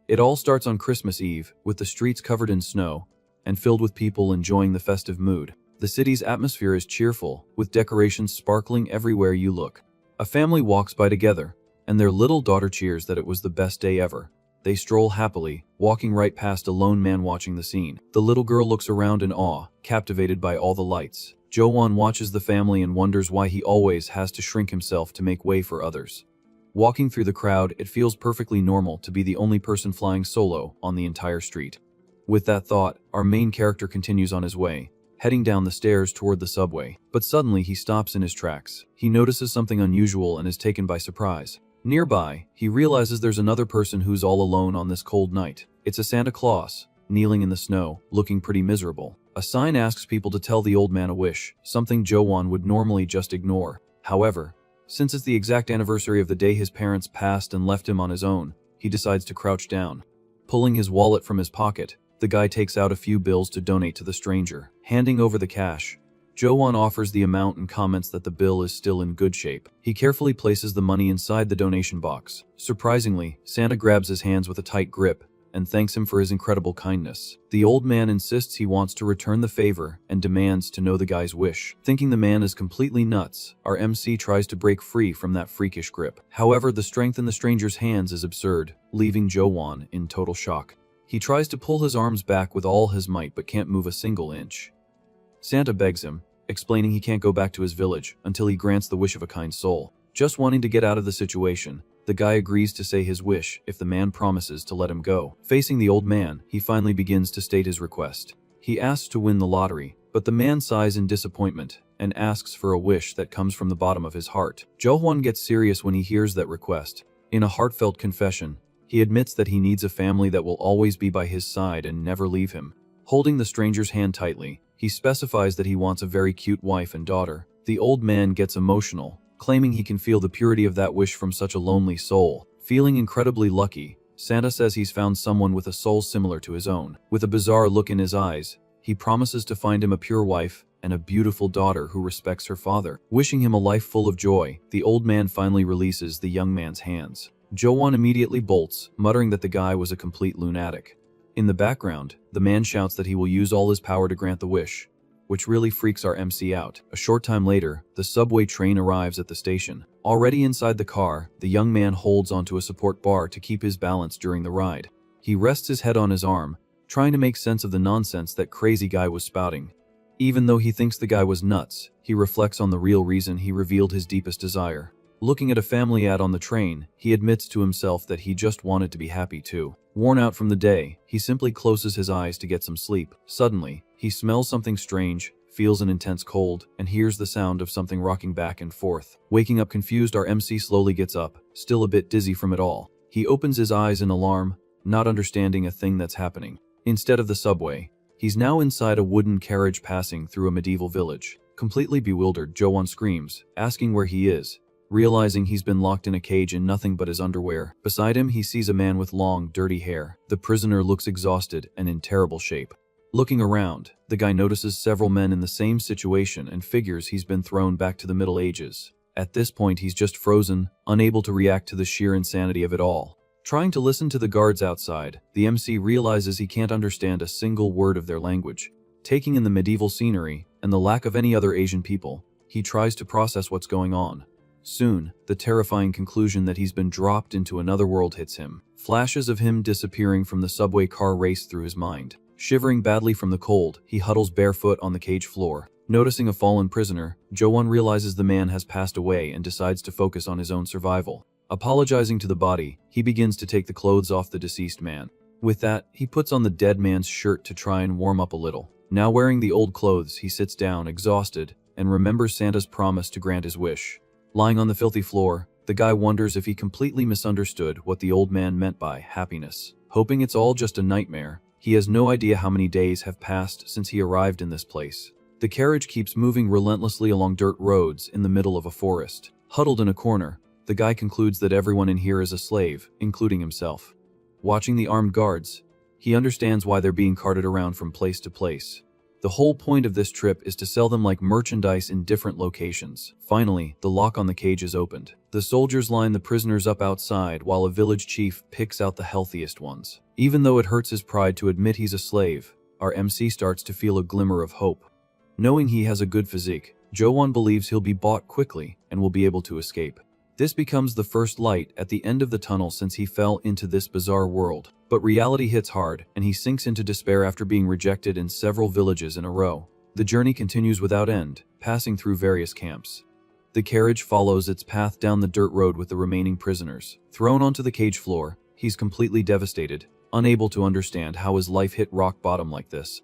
It all starts on Christmas Eve, with the streets covered in snow and filled with people enjoying the festive mood. The city's atmosphere is cheerful, with decorations sparkling everywhere you look. A family walks by together, and their little daughter cheers that it was the best day ever. They stroll happily, walking right past a lone man watching the scene. The little girl looks around in awe, captivated by all the lights. Jo-won watches the family and wonders why he always has to shrink himself to make way for others. Walking through the crowd, it feels perfectly normal to be the only person flying solo on the entire street. With that thought, our main character continues on his way, heading down the stairs toward the subway. But suddenly he stops in his tracks. He notices something unusual and is taken by surprise. Nearby, he realizes there's another person who's all alone on this cold night. It's a Santa Claus, kneeling in the snow, looking pretty miserable. A sign asks people to tell the old man a wish, something Jo-won would normally just ignore. However, since it's the exact anniversary of the day his parents passed and left him on his own, he decides to crouch down. Pulling his wallet from his pocket, the guy takes out a few bills to donate to the stranger. Handing over the cash, Jo-won offers the amount and comments that the bill is still in good shape. He carefully places the money inside the donation box. Surprisingly, Santa grabs his hands with a tight grip and thanks him for his incredible kindness. The old man insists he wants to return the favor and demands to know the guy's wish. Thinking the man is completely nuts, our MC tries to break free from that freakish grip. However, the strength in the stranger's hands is absurd, leaving Jo-won in total shock. He tries to pull his arms back with all his might but can't move a single inch. Santa begs him, explaining he can't go back to his village until he grants the wish of a kind soul. Just wanting to get out of the situation, the guy agrees to say his wish if the man promises to let him go. Facing the old man, he finally begins to state his request. He asks to win the lottery, but the man sighs in disappointment and asks for a wish that comes from the bottom of his heart. Jo-won gets serious when he hears that request. In a heartfelt confession, he admits that he needs a family that will always be by his side and never leave him. Holding the stranger's hand tightly, he specifies that he wants a very cute wife and daughter. The old man gets emotional, claiming he can feel the purity of that wish from such a lonely soul. Feeling incredibly lucky, Santa says he's found someone with a soul similar to his own. With a bizarre look in his eyes, he promises to find him a pure wife and a beautiful daughter who respects her father. Wishing him a life full of joy, the old man finally releases the young man's hands. Jo-won immediately bolts, muttering that the guy was a complete lunatic. In the background, the man shouts that he will use all his power to grant the wish, which really freaks our MC out. A short time later, the subway train arrives at the station. Already inside the car, the young man holds onto a support bar to keep his balance during the ride. He rests his head on his arm, trying to make sense of the nonsense that crazy guy was spouting. Even though he thinks the guy was nuts, he reflects on the real reason he revealed his deepest desire. Looking at a family ad on the train, he admits to himself that he just wanted to be happy too. Worn out from the day, he simply closes his eyes to get some sleep. Suddenly, he smells something strange, feels an intense cold, and hears the sound of something rocking back and forth. Waking up confused, our MC slowly gets up, still a bit dizzy from it all. He opens his eyes in alarm, not understanding a thing that's happening. Instead of the subway, he's now inside a wooden carriage passing through a medieval village. Completely bewildered, Jo-won screams, asking where he is, realizing he's been locked in a cage in nothing but his underwear. Beside him, he sees a man with long, dirty hair. The prisoner looks exhausted and in terrible shape. Looking around, the guy notices several men in the same situation and figures he's been thrown back to the Middle Ages. At this point, he's just frozen, unable to react to the sheer insanity of it all. Trying to listen to the guards outside, the MC realizes he can't understand a single word of their language. Taking in the medieval scenery and the lack of any other Asian people, he tries to process what's going on. Soon, the terrifying conclusion that he's been dropped into another world hits him. Flashes of him disappearing from the subway car race through his mind. Shivering badly from the cold, he huddles barefoot on the cage floor. Noticing a fallen prisoner, Jo-won realizes the man has passed away and decides to focus on his own survival. Apologizing to the body, he begins to take the clothes off the deceased man. With that, he puts on the dead man's shirt to try and warm up a little. Now wearing the old clothes, he sits down, exhausted, and remembers Santa's promise to grant his wish. Lying on the filthy floor, the guy wonders if he completely misunderstood what the old man meant by happiness. Hoping it's all just a nightmare, he has no idea how many days have passed since he arrived in this place. The carriage keeps moving relentlessly along dirt roads in the middle of a forest. Huddled in a corner, the guy concludes that everyone in here is a slave, including himself. Watching the armed guards, he understands why they're being carted around from place to place. The whole point of this trip is to sell them like merchandise in different locations. Finally, the lock on the cage is opened. The soldiers line the prisoners up outside while a village chief picks out the healthiest ones. Even though it hurts his pride to admit he's a slave, our MC starts to feel a glimmer of hope. Knowing he has a good physique, Jo-won believes he'll be bought quickly and will be able to escape. This becomes the first light at the end of the tunnel since he fell into this bizarre world. But reality hits hard, and he sinks into despair after being rejected in several villages in a row. The journey continues without end, passing through various camps. The carriage follows its path down the dirt road with the remaining prisoners. Thrown onto the cage floor, he's completely devastated, unable to understand how his life hit rock bottom like this.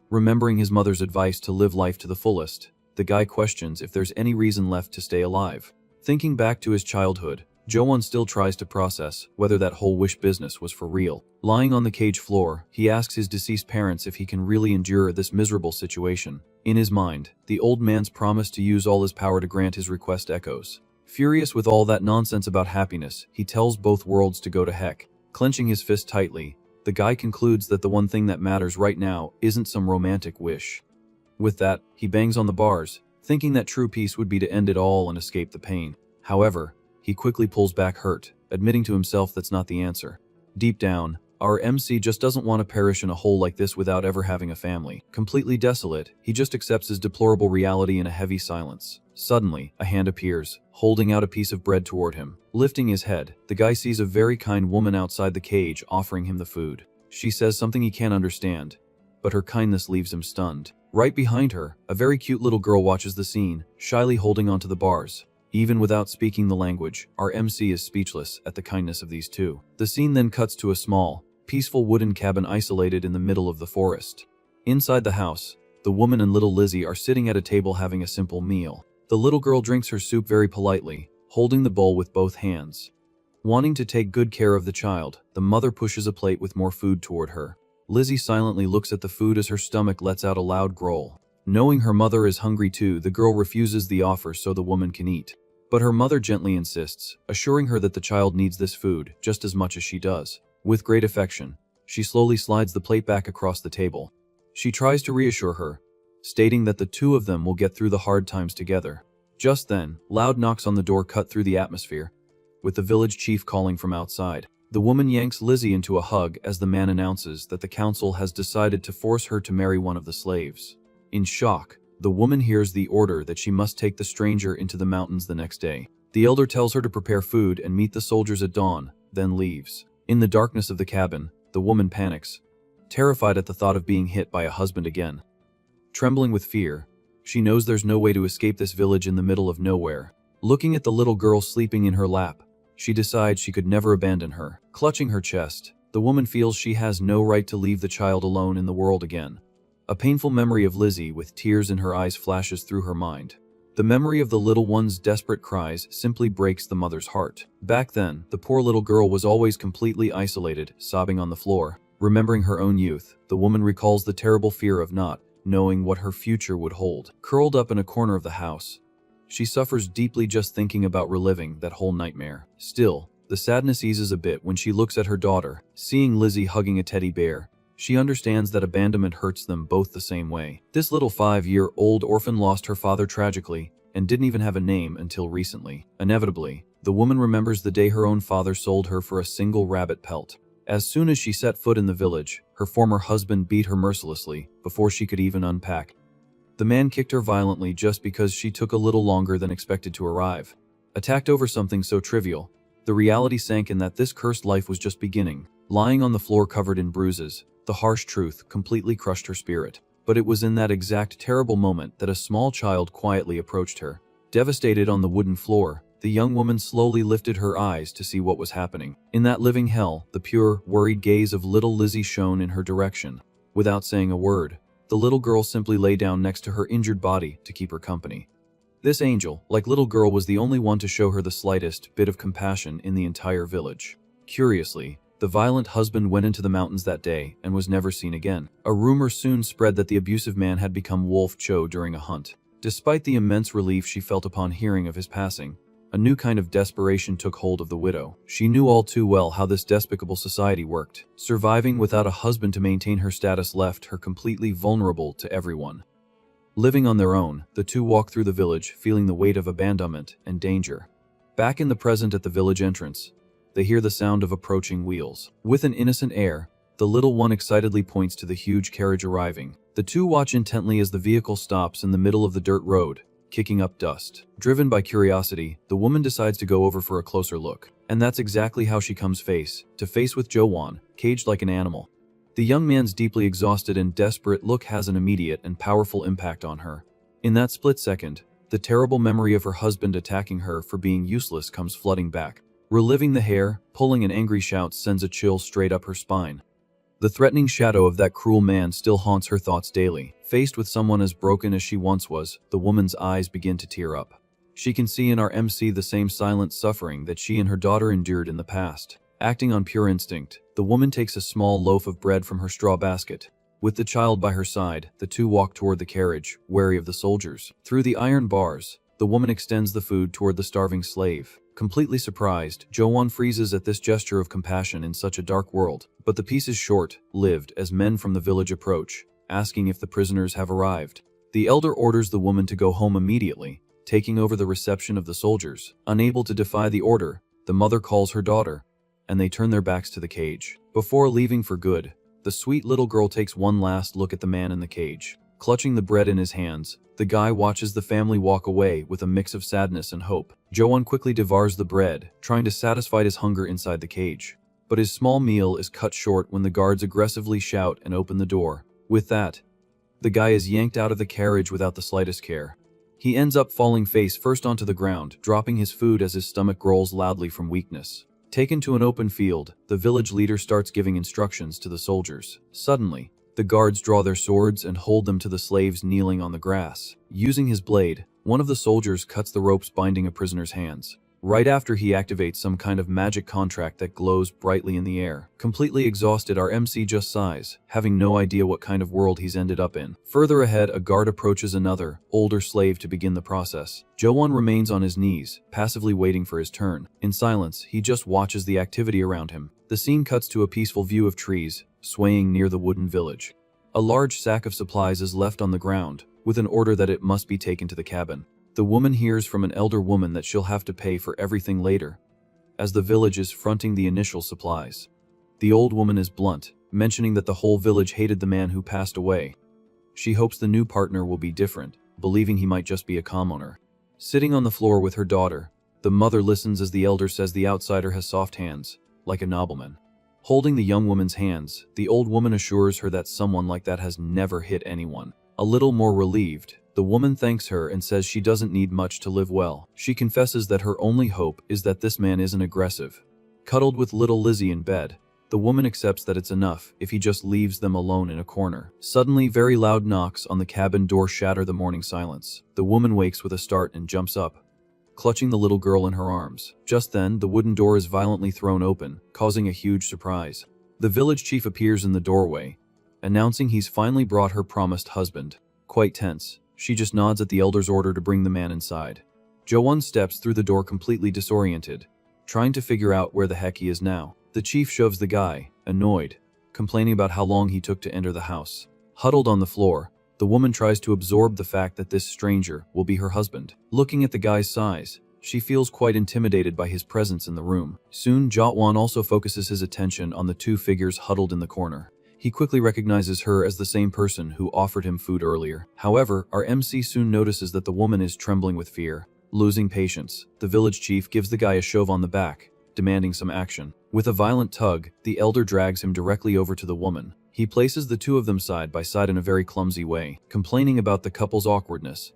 Remembering his mother's advice to live life to the fullest, the guy questions if there's any reason left to stay alive. Thinking back to his childhood, Jo-won still tries to process whether that whole wish business was for real. Lying on the cage floor, he asks his deceased parents if he can really endure this miserable situation. In his mind, the old man's promise to use all his power to grant his request echoes. Furious with all that nonsense about happiness, he tells both worlds to go to heck. Clenching his fist tightly, the guy concludes that the one thing that matters right now isn't some romantic wish. With that, he bangs on the bars, thinking that true peace would be to end it all and escape the pain. However, he quickly pulls back hurt, admitting to himself that's not the answer. Deep down, our MC just doesn't want to perish in a hole like this without ever having a family. Completely desolate, he just accepts his deplorable reality in a heavy silence. Suddenly, a hand appears, holding out a piece of bread toward him. Lifting his head, the guy sees a very kind woman outside the cage offering him the food. She says something he can't understand, but her kindness leaves him stunned. Right behind her, a very cute little girl watches the scene, shyly holding onto the bars. Even without speaking the language, our MC is speechless at the kindness of these two. The scene then cuts to a small, peaceful wooden cabin isolated in the middle of the forest. Inside the house, the woman and little Lizzie are sitting at a table having a simple meal. The little girl drinks her soup very politely, holding the bowl with both hands. Wanting to take good care of the child, the mother pushes a plate with more food toward her. Lizzie silently looks at the food as her stomach lets out a loud growl. Knowing her mother is hungry too, the girl refuses the offer so the woman can eat. But her mother gently insists, assuring her that the child needs this food just as much as she does. With great affection, she slowly slides the plate back across the table. She tries to reassure her, stating that the two of them will get through the hard times together. Just then, loud knocks on the door cut through the atmosphere, with the village chief calling from outside. The woman yanks Lizzie into a hug as the man announces that the council has decided to force her to marry one of the slaves. In shock, the woman hears the order that she must take the stranger into the mountains the next day. The elder tells her to prepare food and meet the soldiers at dawn, then leaves. In the darkness of the cabin, the woman panics, terrified at the thought of being hit by a husband again. Trembling with fear, she knows there's no way to escape this village in the middle of nowhere. Looking at the little girl sleeping in her lap, she decides she could never abandon her. Clutching her chest, the woman feels she has no right to leave the child alone in the world again. A painful memory of Lizzie with tears in her eyes flashes through her mind. The memory of the little one's desperate cries simply breaks the mother's heart. Back then, the poor little girl was always completely isolated, sobbing on the floor. Remembering her own youth, the woman recalls the terrible fear of not knowing what her future would hold. Curled up in a corner of the house, she suffers deeply just thinking about reliving that whole nightmare. Still, the sadness eases a bit when she looks at her daughter. Seeing Lizzie hugging a teddy bear, she understands that abandonment hurts them both the same way. This little 5-year-old orphan lost her father tragically and didn't even have a name until recently. Inevitably, the woman remembers the day her own father sold her for a single rabbit pelt. As soon as she set foot in the village, her former husband beat her mercilessly before she could even unpack. The man kicked her violently just because she took a little longer than expected to arrive. Attacked over something so trivial, the reality sank in that this cursed life was just beginning. Lying on the floor covered in bruises, the harsh truth completely crushed her spirit. But it was in that exact terrible moment that a small child quietly approached her. Devastated on the wooden floor, the young woman slowly lifted her eyes to see what was happening. In that living hell, the pure, worried gaze of little Lizzie shone in her direction. Without saying a word, the little girl simply lay down next to her injured body to keep her company. This angel, like little girl, was the only one to show her the slightest bit of compassion in the entire village. Curiously, the violent husband went into the mountains that day and was never seen again. A rumor soon spread that the abusive man had become Wolf Cho during a hunt. Despite the immense relief she felt upon hearing of his passing, A new kind of desperation took hold of the widow. She knew all too well how this despicable society worked. Surviving without a husband to maintain her status left her completely vulnerable to everyone. Living on their own, the two walk through the village, feeling the weight of abandonment and danger. Back in the present at the village entrance, they hear the sound of approaching wheels. With an innocent air, the little one excitedly points to the huge carriage arriving. The two watch intently as the vehicle stops in the middle of the dirt road, kicking up dust. Driven by curiosity, the woman decides to go over for a closer look. And that's exactly how she comes face to face with Jo-won, caged like an animal. The young man's deeply exhausted and desperate look has an immediate and powerful impact on her. In that split second, the terrible memory of her husband attacking her for being useless comes flooding back. Reliving the hair, pulling an angry shout sends a chill straight up her spine. The threatening shadow of that cruel man still haunts her thoughts daily. Faced with someone as broken as she once was, the woman's eyes begin to tear up. She can see in our MC the same silent suffering that she and her daughter endured in the past. Acting on pure instinct, the woman takes a small loaf of bread from her straw basket. With the child by her side, the two walk toward the carriage, wary of the soldiers. Through the iron bars, the woman extends the food toward the starving slave. Completely surprised, Jo-won freezes at this gesture of compassion in such a dark world. But the peace is short-lived as men from the village approach, asking if the prisoners have arrived. The elder orders the woman to go home immediately, taking over the reception of the soldiers. Unable to defy the order, the mother calls her daughter, and they turn their backs to the cage. Before leaving for good, the sweet little girl takes one last look at the man in the cage. Clutching the bread in his hands, the guy watches the family walk away with a mix of sadness and hope. Jo-won quickly devours the bread, trying to satisfy his hunger inside the cage. But his small meal is cut short when the guards aggressively shout and open the door. With that, the guy is yanked out of the carriage without the slightest care. He ends up falling face first onto the ground, dropping his food as his stomach growls loudly from weakness. Taken to an open field, the village leader starts giving instructions to the soldiers. Suddenly, the guards draw their swords and hold them to the slaves kneeling on the grass. Using his blade, one of the soldiers cuts the ropes binding a prisoner's hands. Right after he activates some kind of magic contract that glows brightly in the air. Completely exhausted, our MC just sighs, having no idea what kind of world he's ended up in. Further ahead, a guard approaches another, older slave to begin the process. Jo-won remains on his knees, passively waiting for his turn. In silence, he just watches the activity around him. The scene cuts to a peaceful view of trees, swaying near the wooden village. A large sack of supplies is left on the ground, with an order that it must be taken to the cabin. The woman hears from an elder woman that she'll have to pay for everything later, as the village is fronting the initial supplies. The old woman is blunt, mentioning that the whole village hated the man who passed away. She hopes the new partner will be different, believing he might just be a commoner. Sitting on the floor with her daughter, the mother listens as the elder says the outsider has soft hands, like a nobleman. Holding the young woman's hands, the old woman assures her that someone like that has never hit anyone. A little more relieved, the woman thanks her and says she doesn't need much to live well. She confesses that her only hope is that this man isn't aggressive. Cuddled with little Lizzie in bed, the woman accepts that it's enough if he just leaves them alone in a corner. Suddenly, very loud knocks on the cabin door shatter the morning silence. The woman wakes with a start and jumps up, clutching the little girl in her arms. Just then, the wooden door is violently thrown open, causing a huge surprise. The village chief appears in the doorway, announcing he's finally brought her promised husband. Quite tense, she just nods at the elder's order to bring the man inside. Jo-won steps through the door completely disoriented, trying to figure out where the heck he is now. The chief shoves the guy, annoyed, complaining about how long he took to enter the house. Huddled on the floor, the woman tries to absorb the fact that this stranger will be her husband. Looking at the guy's size, she feels quite intimidated by his presence in the room. Soon, Jo-won also focuses his attention on the two figures huddled in the corner. He quickly recognizes her as the same person who offered him food earlier. However, our MC soon notices that the woman is trembling with fear. Losing patience, the village chief gives the guy a shove on the back, demanding some action. With a violent tug, the elder drags him directly over to the woman. He places the two of them side by side in a very clumsy way, complaining about the couple's awkwardness.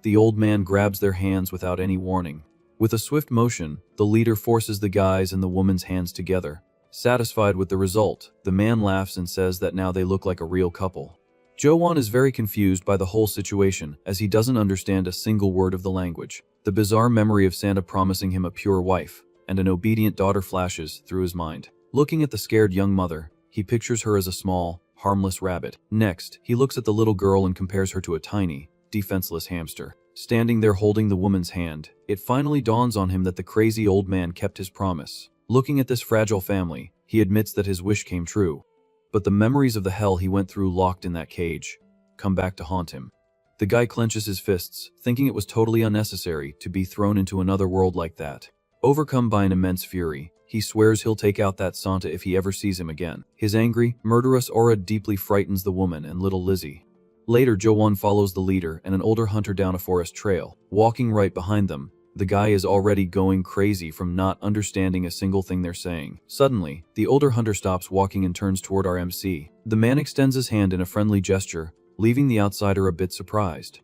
The old man grabs their hands without any warning. With a swift motion, the leader forces the guy's and the woman's hands together. Satisfied with the result, the man laughs and says that now they look like a real couple. Jo-won is very confused by the whole situation, as he doesn't understand a single word of the language. The bizarre memory of Santa promising him a pure wife and an obedient daughter flashes through his mind. Looking at the scared young mother, he pictures her as a small, harmless rabbit. Next, he looks at the little girl and compares her to a tiny, defenseless hamster. standing there holding the woman's hand, it finally dawns on him that the crazy old man kept his promise. Looking at this fragile family, he admits that his wish came true. But the memories of the hell he went through locked in that cage come back to haunt him. The guy clenches his fists, thinking it was totally unnecessary to be thrown into another world like that. Overcome by an immense fury, he swears he'll take out that Santa if he ever sees him again. His angry, murderous aura deeply frightens the woman and little Lizzie. Later, Jo-won follows the leader and an older hunter down a forest trail. Walking right behind them, the guy is already going crazy from not understanding a single thing they're saying. Suddenly, the older hunter stops walking and turns toward our MC. The man extends his hand in a friendly gesture, leaving the outsider a bit surprised.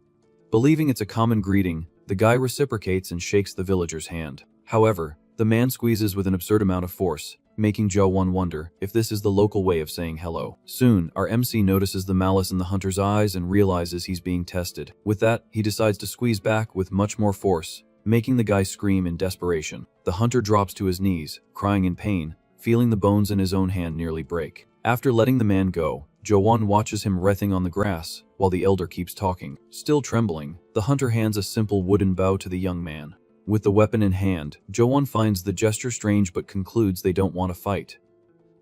Believing it's a common greeting, the guy reciprocates and shakes the villager's hand. However, the man squeezes with an absurd amount of force, making Jo-won wonder if this is the local way of saying hello. Soon, our MC notices the malice in the hunter's eyes and realizes he's being tested. With that, he decides to squeeze back with much more force, making the guy scream in desperation. The hunter drops to his knees, crying in pain, feeling the bones in his own hand nearly break. After letting the man go, Jo-won watches him writhing on the grass, while the elder keeps talking. Still trembling, the hunter hands a simple wooden bow to the young man. With the weapon in hand, Jo-won finds the gesture strange but concludes they don't want to fight.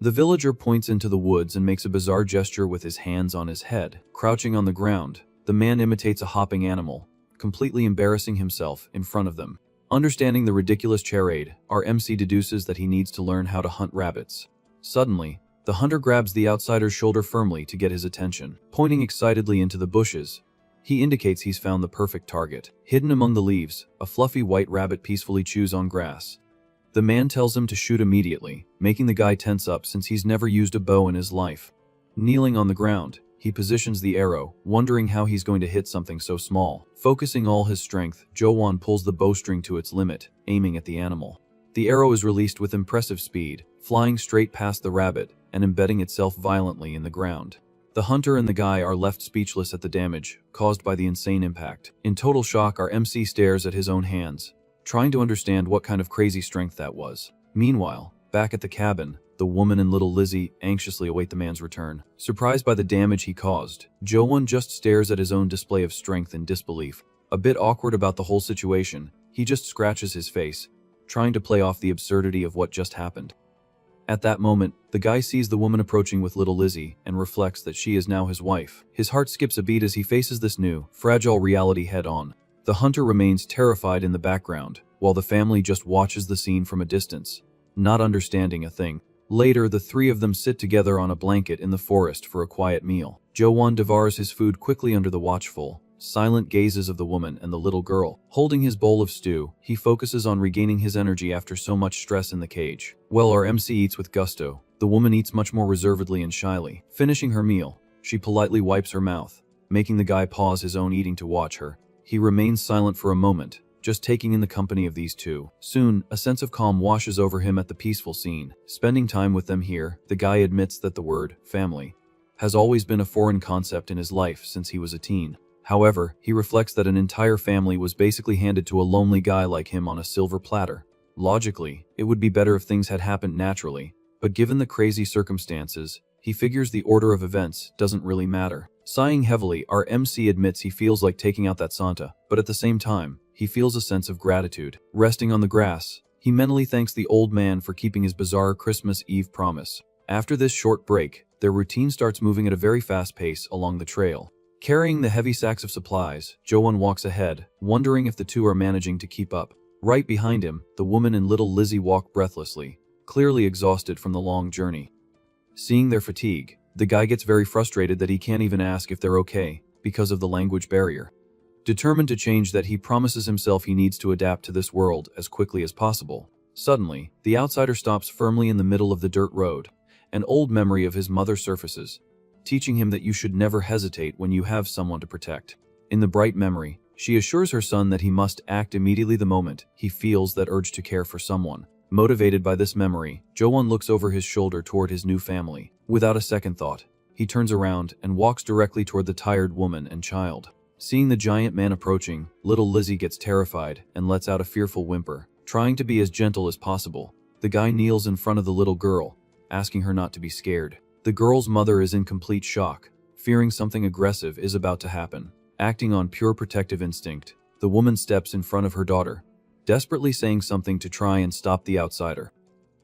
The villager points into the woods and makes a bizarre gesture with his hands on his head. Crouching on the ground, the man imitates a hopping animal, completely embarrassing himself in front of them. Understanding the ridiculous charade, our MC deduces that he needs to learn how to hunt rabbits. Suddenly, the hunter grabs the outsider's shoulder firmly to get his attention. Pointing excitedly into the bushes, he indicates he's found the perfect target. Hidden among the leaves, a fluffy white rabbit peacefully chews on grass. The man tells him to shoot immediately, making the guy tense up since he's never used a bow in his life. Kneeling on the ground, he positions the arrow, wondering how he's going to hit something so small. Focusing all his strength, Jo-won pulls the bowstring to its limit, aiming at the animal. The arrow is released with impressive speed, flying straight past the rabbit and embedding itself violently in the ground. The hunter and the guy are left speechless at the damage caused by the insane impact. In total shock, our MC stares at his own hands, trying to understand what kind of crazy strength that was. Meanwhile, back at the cabin, the woman and little Lizzie anxiously await the man's return. Surprised by the damage he caused, Jo-won just stares at his own display of strength in disbelief. A bit awkward about the whole situation, he just scratches his face, trying to play off the absurdity of what just happened. At that moment, the guy sees the woman approaching with little Lizzie and reflects that she is now his wife. His heart skips a beat as he faces this new, fragile reality head-on. The hunter remains terrified in the background, while the family just watches the scene from a distance, not understanding a thing. Later, the three of them sit together on a blanket in the forest for a quiet meal. Jo-won devours his food quickly under the watchful, silent gazes of the woman and the little girl. Holding his bowl of stew, he focuses on regaining his energy after so much stress in the cage. While our MC eats with gusto, the woman eats much more reservedly and shyly. Finishing her meal, she politely wipes her mouth, making the guy pause his own eating to watch her. He remains silent for a moment, just taking in the company of these two. Soon, a sense of calm washes over him at the peaceful scene. Spending time with them here, the guy admits that the word family has always been a foreign concept in his life since he was a teen. However, he reflects that an entire family was basically handed to a lonely guy like him on a silver platter. Logically, it would be better if things had happened naturally, but given the crazy circumstances, he figures the order of events doesn't really matter. Sighing heavily, our MC admits he feels like taking out that Santa, but at the same time, he feels a sense of gratitude. Resting on the grass, he mentally thanks the old man for keeping his bizarre Christmas Eve promise. After this short break, their routine starts moving at a very fast pace along the trail. Carrying the heavy sacks of supplies, Jo-won walks ahead, wondering if the two are managing to keep up. Right behind him, the woman and little Lizzie walk breathlessly, clearly exhausted from the long journey. Seeing their fatigue, the guy gets very frustrated that he can't even ask if they're okay, because of the language barrier. Determined to change that, he promises himself he needs to adapt to this world as quickly as possible. Suddenly, the outsider stops firmly in the middle of the dirt road. An old memory of his mother surfaces, teaching him that you should never hesitate when you have someone to protect. In the bright memory, she assures her son that he must act immediately the moment he feels that urge to care for someone. Motivated by this memory, Jo-won looks over his shoulder toward his new family. Without a second thought, he turns around and walks directly toward the tired woman and child. Seeing the giant man approaching, little Lizzie gets terrified and lets out a fearful whimper. Trying to be as gentle as possible, the guy kneels in front of the little girl, asking her not to be scared. The girl's mother is in complete shock, fearing something aggressive is about to happen. Acting on pure protective instinct, the woman steps in front of her daughter, desperately saying something to try and stop the outsider.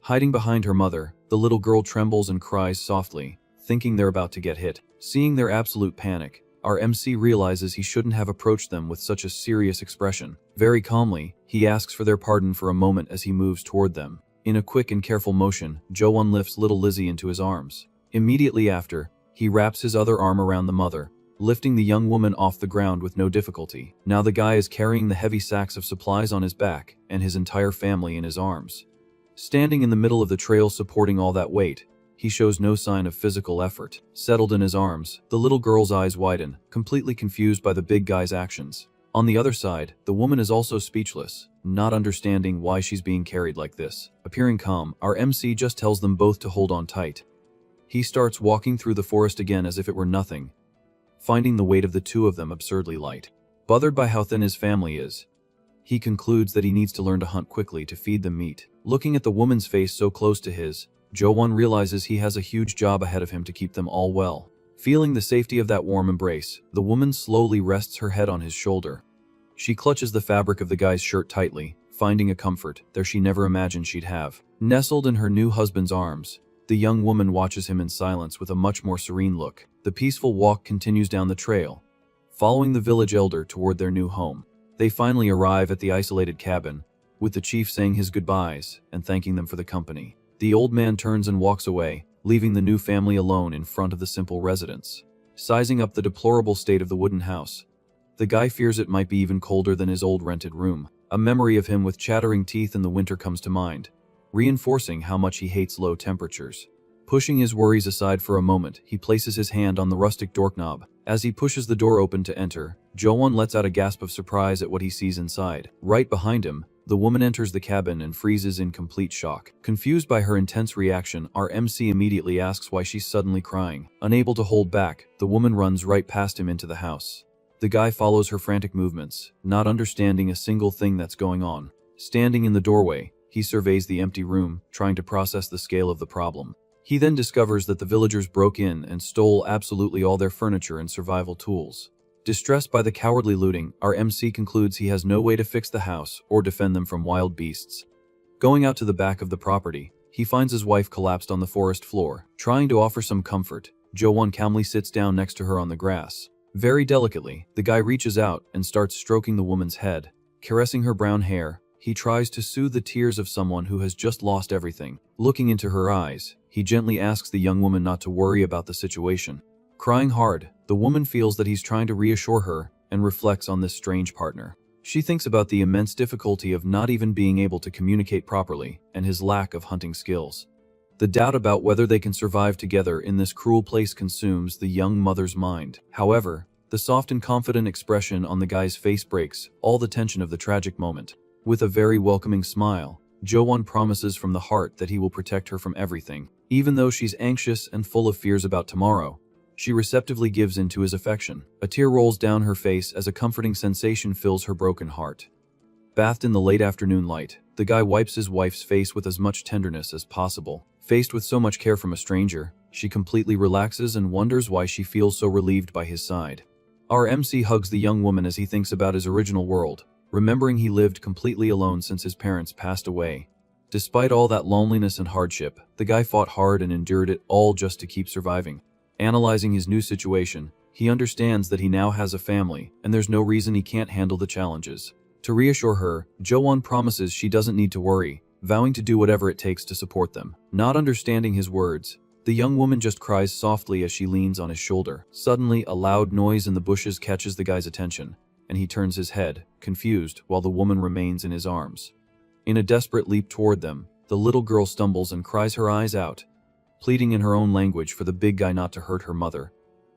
Hiding behind her mother, the little girl trembles and cries softly, thinking they're about to get hit. Seeing their absolute panic, our MC realizes he shouldn't have approached them with such a serious expression. Very calmly, he asks for their pardon for a moment as he moves toward them. In a quick and careful motion, Jo-won lifts little Lizzie into his arms. Immediately after, he wraps his other arm around the mother, lifting the young woman off the ground with no difficulty. Now the guy is carrying the heavy sacks of supplies on his back and his entire family in his arms. Standing in the middle of the trail supporting all that weight, he shows no sign of physical effort. Settled in his arms, the little girl's eyes widen, completely confused by the big guy's actions. On the other side, the woman is also speechless, not understanding why she's being carried like this. Appearing calm, our MC just tells them both to hold on tight. He starts walking through the forest again as if it were nothing, finding the weight of the two of them absurdly light. Bothered by how thin his family is, he concludes that he needs to learn to hunt quickly to feed them meat. Looking at the woman's face so close to his, Jo-won realizes he has a huge job ahead of him to keep them all well. Feeling the safety of that warm embrace, the woman slowly rests her head on his shoulder. She clutches the fabric of the guy's shirt tightly, finding a comfort there she never imagined she'd have. Nestled in her new husband's arms, the young woman watches him in silence with a much more serene look. The peaceful walk continues down the trail, following the village elder toward their new home. They finally arrive at the isolated cabin, with the chief saying his goodbyes and thanking them for the company. The old man turns and walks away, leaving the new family alone in front of the simple residence. Sizing up the deplorable state of the wooden house, the guy fears it might be even colder than his old rented room. A memory of him with chattering teeth in the winter comes to mind, reinforcing how much he hates low temperatures. Pushing his worries aside for a moment, he places his hand on the rustic doorknob. As he pushes the door open to enter, Jo-won lets out a gasp of surprise at what he sees inside. Right behind him, the woman enters the cabin and freezes in complete shock. Confused by her intense reaction, our MC immediately asks why she's suddenly crying. Unable to hold back, the woman runs right past him into the house. The guy follows her frantic movements, not understanding a single thing that's going on. Standing in the doorway, he surveys the empty room, trying to process the scale of the problem. He then discovers that the villagers broke in and stole absolutely all their furniture and survival tools. Distressed by the cowardly looting, our MC concludes he has no way to fix the house or defend them from wild beasts. Going out to the back of the property, he finds his wife collapsed on the forest floor. Trying to offer some comfort, Jo-won calmly sits down next to her on the grass. Very delicately, the guy reaches out and starts stroking the woman's head. Caressing her brown hair, he tries to soothe the tears of someone who has just lost everything. Looking into her eyes, he gently asks the young woman not to worry about the situation. Crying hard, the woman feels that he's trying to reassure her and reflects on this strange partner. She thinks about the immense difficulty of not even being able to communicate properly and his lack of hunting skills. The doubt about whether they can survive together in this cruel place consumes the young mother's mind. However, the soft and confident expression on the guy's face breaks all the tension of the tragic moment. With a very welcoming smile, Jo-won promises from the heart that he will protect her from everything. Even though she's anxious and full of fears about tomorrow, she receptively gives in to his affection. A tear rolls down her face as a comforting sensation fills her broken heart. Bathed in the late afternoon light, the guy wipes his wife's face with as much tenderness as possible. Faced with so much care from a stranger, she completely relaxes and wonders why she feels so relieved by his side. Our MC hugs the young woman as he thinks about his original world, remembering he lived completely alone since his parents passed away. Despite all that loneliness and hardship, the guy fought hard and endured it all just to keep surviving. Analyzing his new situation, he understands that he now has a family, and there's no reason he can't handle the challenges. To reassure her, Jo-won promises she doesn't need to worry, vowing to do whatever it takes to support them. Not understanding his words, the young woman just cries softly as she leans on his shoulder. Suddenly, a loud noise in the bushes catches the guy's attention, and he turns his head, confused, while the woman remains in his arms. In a desperate leap toward them, the little girl stumbles and cries her eyes out, pleading in her own language for the big guy not to hurt her mother.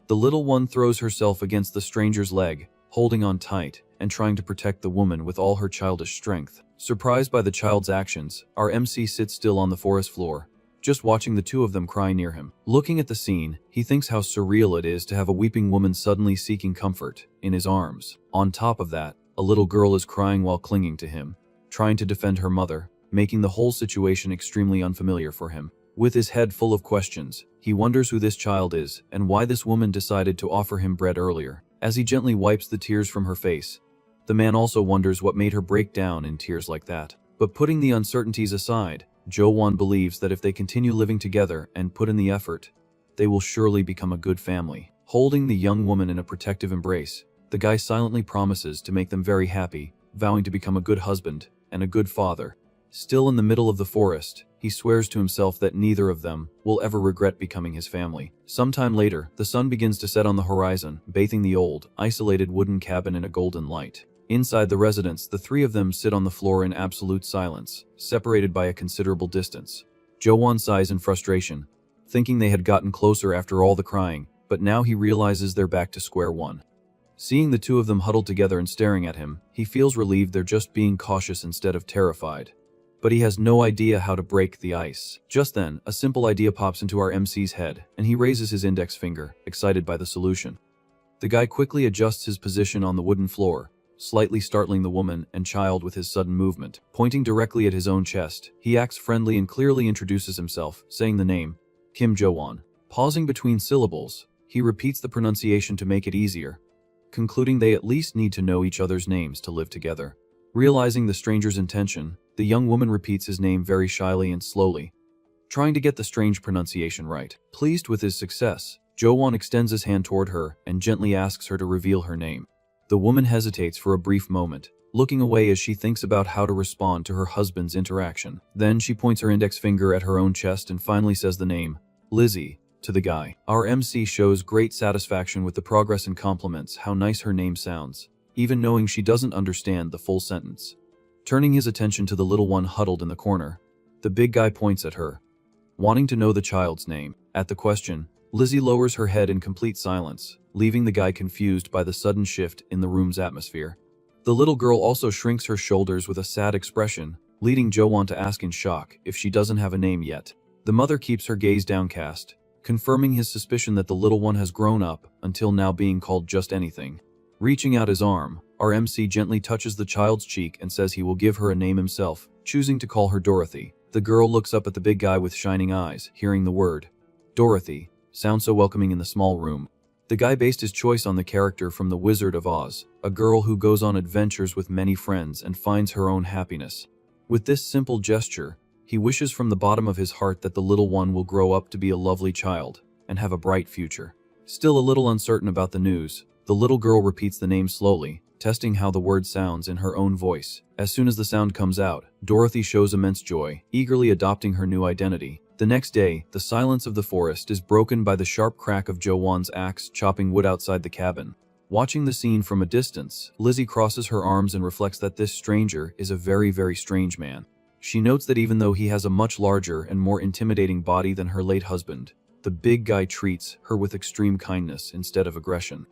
The little one throws herself against the stranger's leg, holding on tight and trying to protect the woman with all her childish strength. Surprised by the child's actions, our MC sits still on the forest floor, just watching the two of them cry near him. Looking at the scene, he thinks how surreal it is to have a weeping woman suddenly seeking comfort in his arms. On top of that, a little girl is crying while clinging to him, trying to defend her mother, making the whole situation extremely unfamiliar for him. With his head full of questions, he wonders who this child is and why this woman decided to offer him bread earlier. As he gently wipes the tears from her face, The man also wonders what made her break down in tears like that. But putting the uncertainties aside, Jo-won believes that if they continue living together and put in the effort, they will surely become a good family. Holding the young woman in a protective embrace, the guy silently promises to make them very happy, vowing to become a good husband and a good father. Still in the middle of the forest, he swears to himself that neither of them will ever regret becoming his family. Sometime later, the sun begins to set on the horizon, bathing the old, isolated wooden cabin in a golden light. Inside the residence, the three of them sit on the floor in absolute silence, separated by a considerable distance. Jo-won sighs in frustration, thinking they had gotten closer after all the crying, but now he realizes they're back to square one. Seeing the two of them huddled together and staring at him, he feels relieved they're just being cautious instead of terrified. But he has no idea how to break the ice. Just then, a simple idea pops into our MC's head, and he raises his index finger, excited by the solution. The guy quickly adjusts his position on the wooden floor, slightly startling the woman and child with his sudden movement. Pointing directly at his own chest, he acts friendly and clearly introduces himself, saying the name, Kim Jo-won. Pausing between syllables, he repeats the pronunciation to make it easier, concluding they at least need to know each other's names to live together. Realizing the stranger's intention, the young woman repeats his name very shyly and slowly, trying to get the strange pronunciation right. Pleased with his success, Jo-won extends his hand toward her and gently asks her to reveal her name. The woman hesitates for a brief moment, looking away as she thinks about how to respond to her husband's interaction. Then she points her index finger at her own chest and finally says the name, Lizzie, to the guy. Our MC shows great satisfaction with the progress and compliments how nice her name sounds, even knowing she doesn't understand the full sentence. Turning his attention to the little one huddled in the corner, the big guy points at her, wanting to know the child's name. At the question, Lizzie lowers her head in complete silence, leaving the guy confused by the sudden shift in the room's atmosphere. The little girl also shrinks her shoulders with a sad expression, leading Jo-won to ask in shock if she doesn't have a name yet. The mother keeps her gaze downcast, confirming his suspicion that the little one has grown up until now being called just anything. Reaching out his arm, our MC gently touches the child's cheek and says he will give her a name himself, choosing to call her Dorothy. The girl looks up at the big guy with shining eyes, hearing the word Dorothy sound so welcoming in the small room. The guy based his choice on the character from The Wizard of Oz, a girl who goes on adventures with many friends and finds her own happiness. With this simple gesture, he wishes from the bottom of his heart that the little one will grow up to be a lovely child and have a bright future. Still a little uncertain about the news, the little girl repeats the name slowly, testing how the word sounds in her own voice. As soon as the sound comes out, Dorothy shows immense joy, eagerly adopting her new identity. The next day, the silence of the forest is broken by the sharp crack of Jo-won's axe chopping wood outside the cabin. Watching the scene from a distance, Lizzie crosses her arms and reflects that this stranger is a very, very strange man. She notes that even though he has a much larger and more intimidating body than her late husband, the big guy treats her with extreme kindness instead of aggression.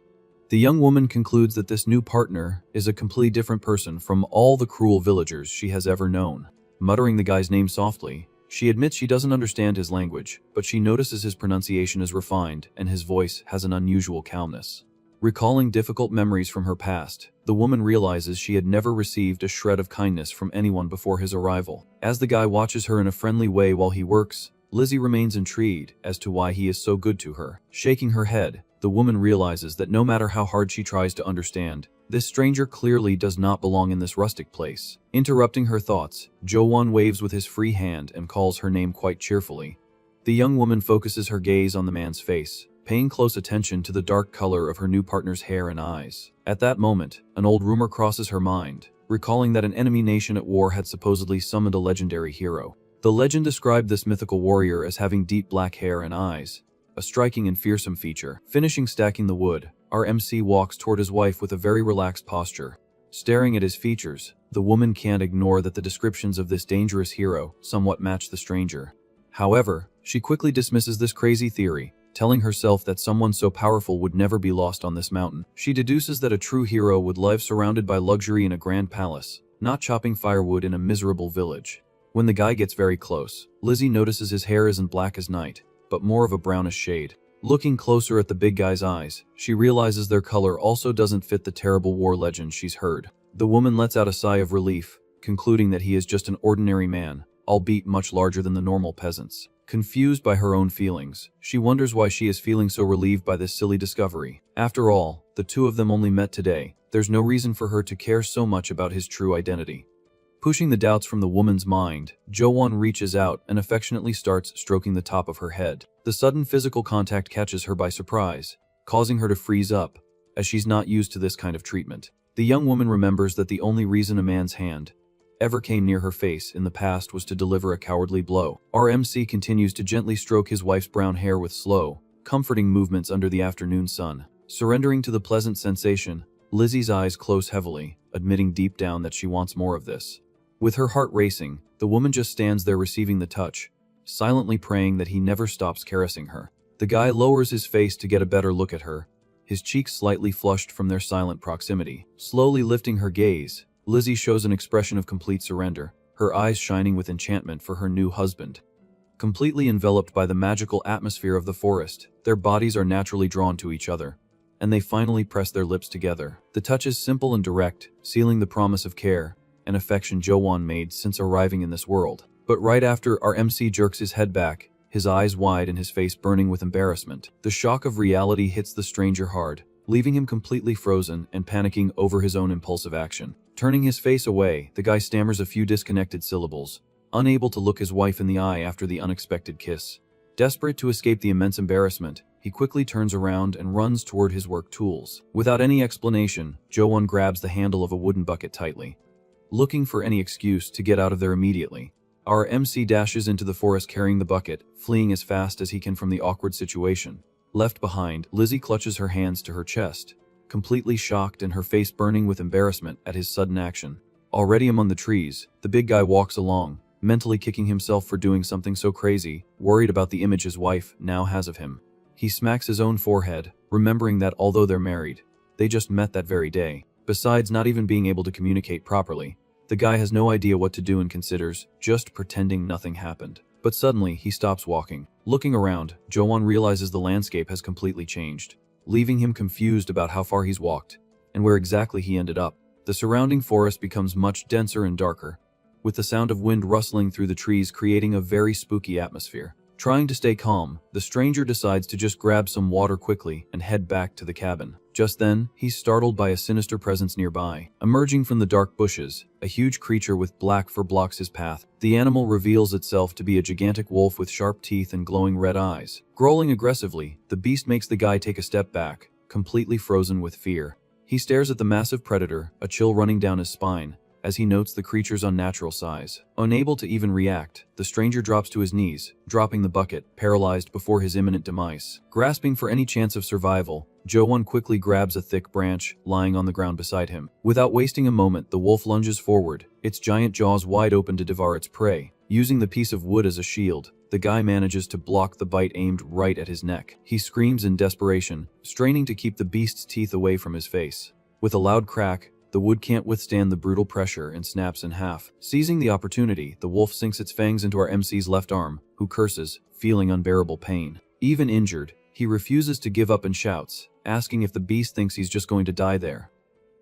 The young woman concludes that this new partner is a completely different person from all the cruel villagers she has ever known. Muttering the guy's name softly, she admits she doesn't understand his language, but she notices his pronunciation is refined and his voice has an unusual calmness. Recalling difficult memories from her past, the woman realizes she had never received a shred of kindness from anyone before his arrival. As the guy watches her in a friendly way while he works, Lizzie remains intrigued as to why he is so good to her. Shaking her head, the woman realizes that no matter how hard she tries to understand, this stranger clearly does not belong in this rustic place. Interrupting her thoughts, Jo-won waves with his free hand and calls her name quite cheerfully. The young woman focuses her gaze on the man's face, paying close attention to the dark color of her new partner's hair and eyes. At that moment, an old rumor crosses her mind, recalling that an enemy nation at war had supposedly summoned a legendary hero. The legend described this mythical warrior as having deep black hair and eyes, a striking and fearsome feature. Finishing stacking the wood, our MC walks toward his wife with a very relaxed posture. Staring at his features, the woman can't ignore that the descriptions of this dangerous hero somewhat match the stranger. However, she quickly dismisses this crazy theory, telling herself that someone so powerful would never be lost on this mountain. She deduces that a true hero would live surrounded by luxury in a grand palace, not chopping firewood in a miserable village. When the guy gets very close, Lizzie notices his hair isn't black as night, but more of a brownish shade. Looking closer at the big guy's eyes, she realizes their color also doesn't fit the terrible war legend she's heard. The woman lets out a sigh of relief, concluding that he is just an ordinary man, albeit much larger than the normal peasants. Confused by her own feelings, she wonders why she is feeling so relieved by this silly discovery. After all, the two of them only met today. There's no reason for her to care so much about his true identity. Pushing the doubts from the woman's mind, Jo-won reaches out and affectionately starts stroking the top of her head. The sudden physical contact catches her by surprise, causing her to freeze up, as she's not used to this kind of treatment. The young woman remembers that the only reason a man's hand ever came near her face in the past was to deliver a cowardly blow. Our MC continues to gently stroke his wife's brown hair with slow, comforting movements under the afternoon sun. Surrendering to the pleasant sensation, Lizzie's eyes close heavily, admitting deep down that she wants more of this. With her heart racing, the woman just stands there receiving the touch, silently praying that he never stops caressing her. The guy lowers his face to get a better look at her, his cheeks slightly flushed from their silent proximity. Slowly lifting her gaze, Lizzie shows an expression of complete surrender, her eyes shining with enchantment for her new husband. Completely enveloped by the magical atmosphere of the forest, their bodies are naturally drawn to each other, and they finally press their lips together. The touch is simple and direct, sealing the promise of care and affection Jo-won made since arriving in this world. But right after, our MC jerks his head back, his eyes wide and his face burning with embarrassment. The shock of reality hits the stranger hard, leaving him completely frozen and panicking over his own impulsive action. Turning his face away, the guy stammers a few disconnected syllables, unable to look his wife in the eye after the unexpected kiss. Desperate to escape the immense embarrassment, he quickly turns around and runs toward his work tools. Without any explanation, Jo-won grabs the handle of a wooden bucket tightly, looking for any excuse to get out of there immediately. Our MC dashes into the forest carrying the bucket, fleeing as fast as he can from the awkward situation. Left behind, Lizzie clutches her hands to her chest, completely shocked and her face burning with embarrassment at his sudden action. Already among the trees, the big guy walks along, mentally kicking himself for doing something so crazy, worried about the image his wife now has of him. He smacks his own forehead, remembering that although they're married, they just met that very day. Besides not even being able to communicate properly, the guy has no idea what to do and considers just pretending nothing happened. But suddenly, he stops walking. Looking around, Jo-won realizes the landscape has completely changed, leaving him confused about how far he's walked and where exactly he ended up. The surrounding forest becomes much denser and darker, with the sound of wind rustling through the trees creating a very spooky atmosphere. Trying to stay calm, the stranger decides to just grab some water quickly and head back to the cabin. Just then, he's startled by a sinister presence nearby. Emerging from the dark bushes, a huge creature with black fur blocks his path. The animal reveals itself to be a gigantic wolf with sharp teeth and glowing red eyes. Growling aggressively, the beast makes the guy take a step back, completely frozen with fear. He stares at the massive predator, a chill running down his spine, as he notes the creature's unnatural size. Unable to even react, the stranger drops to his knees, dropping the bucket, paralyzed before his imminent demise. Grasping for any chance of survival, Jo-won quickly grabs a thick branch lying on the ground beside him. Without wasting a moment, the wolf lunges forward, its giant jaws wide open to devour its prey. Using the piece of wood as a shield, the guy manages to block the bite aimed right at his neck. He screams in desperation, straining to keep the beast's teeth away from his face. With a loud crack, the wood can't withstand the brutal pressure and snaps in half. Seizing the opportunity, the wolf sinks its fangs into our MC's left arm, who curses, feeling unbearable pain. Even injured, he refuses to give up and shouts, asking if the beast thinks he's just going to die there.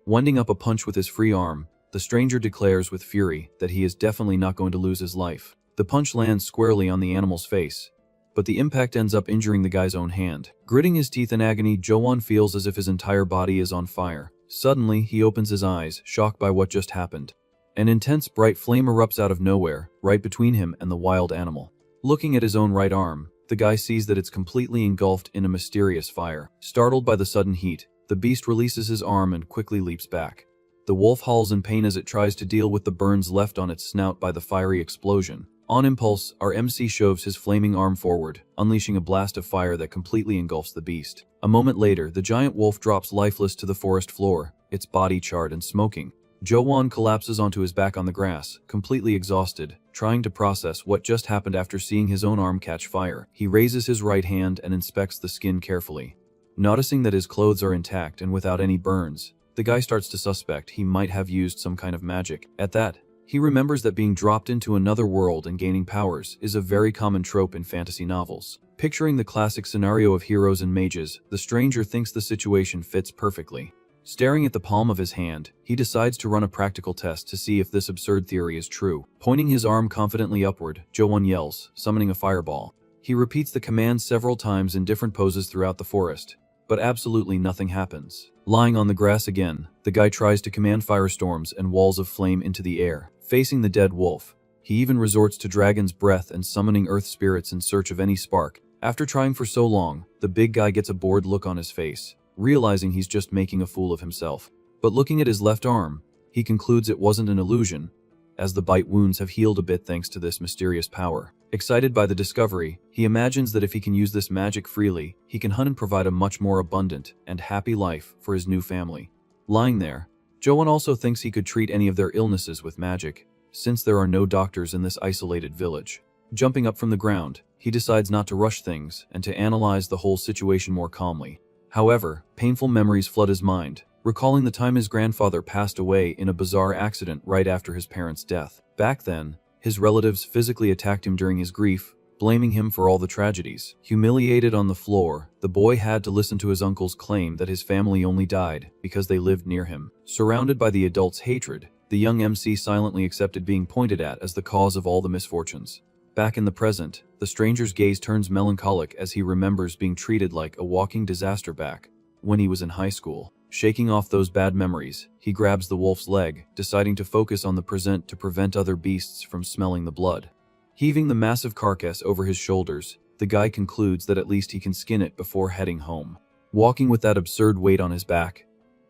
Winding up a punch with his free arm, the stranger declares with fury that he is definitely not going to lose his life. The punch lands squarely on the animal's face, but the impact ends up injuring the guy's own hand. Gritting his teeth in agony, Jo-won feels as if his entire body is on fire. Suddenly, he opens his eyes, shocked by what just happened. An intense bright flame erupts out of nowhere, right between him and the wild animal. Looking at his own right arm, the guy sees that it's completely engulfed in a mysterious fire. Startled by the sudden heat, the beast releases his arm and quickly leaps back. The wolf howls in pain as it tries to deal with the burns left on its snout by the fiery explosion. On impulse, our MC shoves his flaming arm forward, unleashing a blast of fire that completely engulfs the beast. A moment later, the giant wolf drops lifeless to the forest floor, its body charred and smoking. Jo-won collapses onto his back on the grass, completely exhausted, trying to process what just happened after seeing his own arm catch fire. He raises his right hand and inspects the skin carefully. Noticing that his clothes are intact and without any burns, the guy starts to suspect he might have used some kind of magic. At that, he remembers that being dropped into another world and gaining powers is a very common trope in fantasy novels. Picturing the classic scenario of heroes and mages, the stranger thinks the situation fits perfectly. Staring at the palm of his hand, he decides to run a practical test to see if this absurd theory is true. Pointing his arm confidently upward, Jo-won yells, summoning a fireball. He repeats the command several times in different poses throughout the forest, but absolutely nothing happens. Lying on the grass again, the guy tries to command firestorms and walls of flame into the air. Facing the dead wolf, he even resorts to dragon's breath and summoning earth spirits in search of any spark. After trying for so long, the big guy gets a bored look on his face, realizing he's just making a fool of himself. But looking at his left arm, he concludes it wasn't an illusion, as the bite wounds have healed a bit thanks to this mysterious power. Excited by the discovery, he imagines that if he can use this magic freely, he can hunt and provide a much more abundant and happy life for his new family. Lying there, Jo-won also thinks he could treat any of their illnesses with magic, since there are no doctors in this isolated village. Jumping up from the ground, he decides not to rush things and to analyze the whole situation more calmly. However, painful memories flood his mind, recalling the time his grandfather passed away in a bizarre accident right after his parents' death. Back then, his relatives physically attacked him during his grief, blaming him for all the tragedies. Humiliated on the floor, the boy had to listen to his uncle's claim that his family only died because they lived near him. Surrounded by the adults' hatred, the young MC silently accepted being pointed at as the cause of all the misfortunes. Back in the present, the stranger's gaze turns melancholic as he remembers being treated like a walking disaster back when he was in high school. Shaking off those bad memories, he grabs the wolf's leg, deciding to focus on the present to prevent other beasts from smelling the blood. Heaving the massive carcass over his shoulders, the guy concludes that at least he can skin it before heading home. Walking with that absurd weight on his back,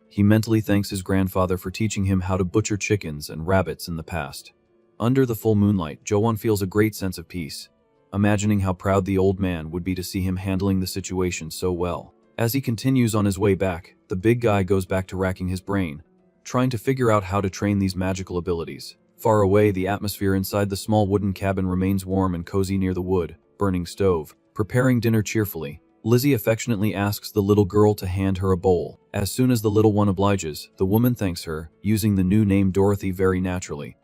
he mentally thanks his grandfather for teaching him how to butcher chickens and rabbits in the past. Under the full moonlight, Jo-won feels a great sense of peace, imagining how proud the old man would be to see him handling the situation so well. As he continues on his way back, the big guy goes back to racking his brain, trying to figure out how to train these magical abilities. Far away, the atmosphere inside the small wooden cabin remains warm and cozy near the wood, burning stove. Preparing dinner cheerfully, Lizzie affectionately asks the little girl to hand her a bowl. As soon as the little one obliges, the woman thanks her, using the new name Dorothy very naturally.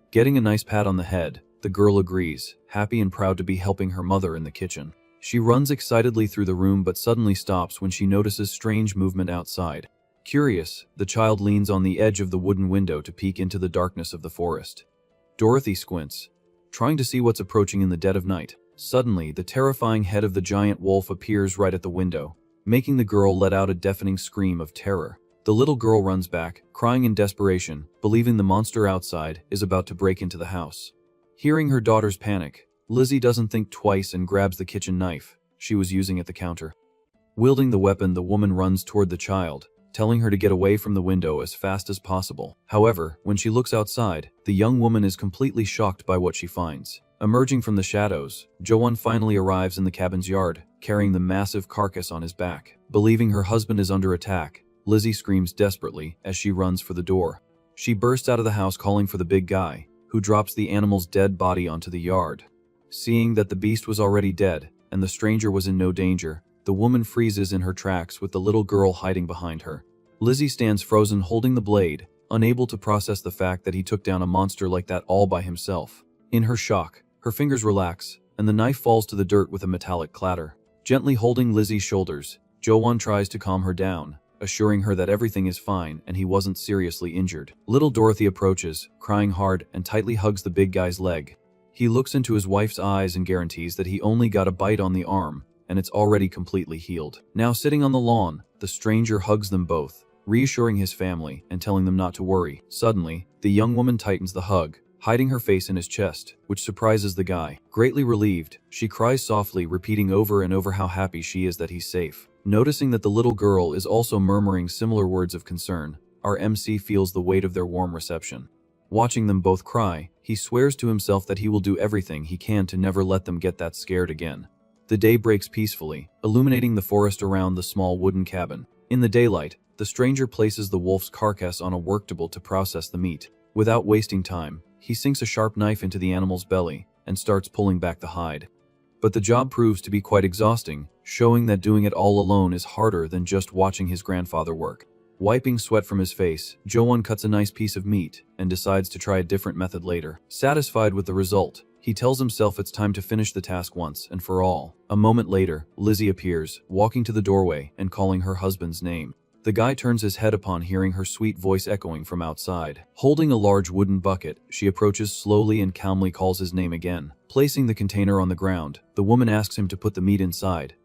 Getting a nice pat on the head, the girl agrees, happy and proud to be helping her mother in the kitchen. She runs excitedly through the room but suddenly stops when she notices strange movement outside. Curious, the child leans on the edge of the wooden window to peek into the darkness of the forest. Dorothy squints, trying to see what's approaching in the dead of night. Suddenly, the terrifying head of the giant wolf appears right at the window, making the girl let out a deafening scream of terror. The little girl runs back, crying in desperation, believing the monster outside is about to break into the house. Hearing her daughter's panic, Lizzie doesn't think twice and grabs the kitchen knife she was using at the counter. Wielding the weapon, the woman runs toward the child, telling her to get away from the window as fast as possible. However, when she looks outside, the young woman is completely shocked by what she finds. Emerging from the shadows, Jo-won finally arrives in the cabin's yard, carrying the massive carcass on his back. Believing her husband is under attack, Lizzie screams desperately as she runs for the door. She bursts out of the house calling for the big guy, who drops the animal's dead body onto the yard. Seeing that the beast was already dead, and the stranger was in no danger, the woman freezes in her tracks with the little girl hiding behind her. Lizzie stands frozen holding the blade, unable to process the fact that he took down a monster like that all by himself. In her shock, her fingers relax, and the knife falls to the dirt with a metallic clatter. Gently holding Lizzie's shoulders, Jo-won tries to calm her down, assuring her that everything is fine and he wasn't seriously injured. Little Dorothy approaches, crying hard, and tightly hugs the big guy's leg. He looks into his wife's eyes and guarantees that he only got a bite on the arm, and it's already completely healed. Now sitting on the lawn, the stranger hugs them both, reassuring his family and telling them not to worry. Suddenly, the young woman tightens the hug, hiding her face in his chest, which surprises the guy. Greatly relieved, she cries softly, repeating over and over how happy she is that he's safe. Noticing that the little girl is also murmuring similar words of concern, our MC feels the weight of their warm reception. Watching them both cry, he swears to himself that he will do everything he can to never let them get that scared again. The day breaks peacefully, illuminating the forest around the small wooden cabin. In the daylight, the stranger places the wolf's carcass on a worktable to process the meat. Without wasting time, he sinks a sharp knife into the animal's belly and starts pulling back the hide. But the job proves to be quite exhausting, showing that doing it all alone is harder than just watching his grandfather work. Wiping sweat from his face, Jo-won cuts a nice piece of meat and decides to try a different method later. Satisfied with the result, he tells himself it's time to finish the task once and for all. A moment later, Lizzie appears, walking to the doorway and calling her husband's name. The guy turns his head upon hearing her sweet voice echoing from outside. Holding a large wooden bucket, she approaches slowly and calmly calls his name again. Placing the container on the ground, the woman asks him to put the meat inside,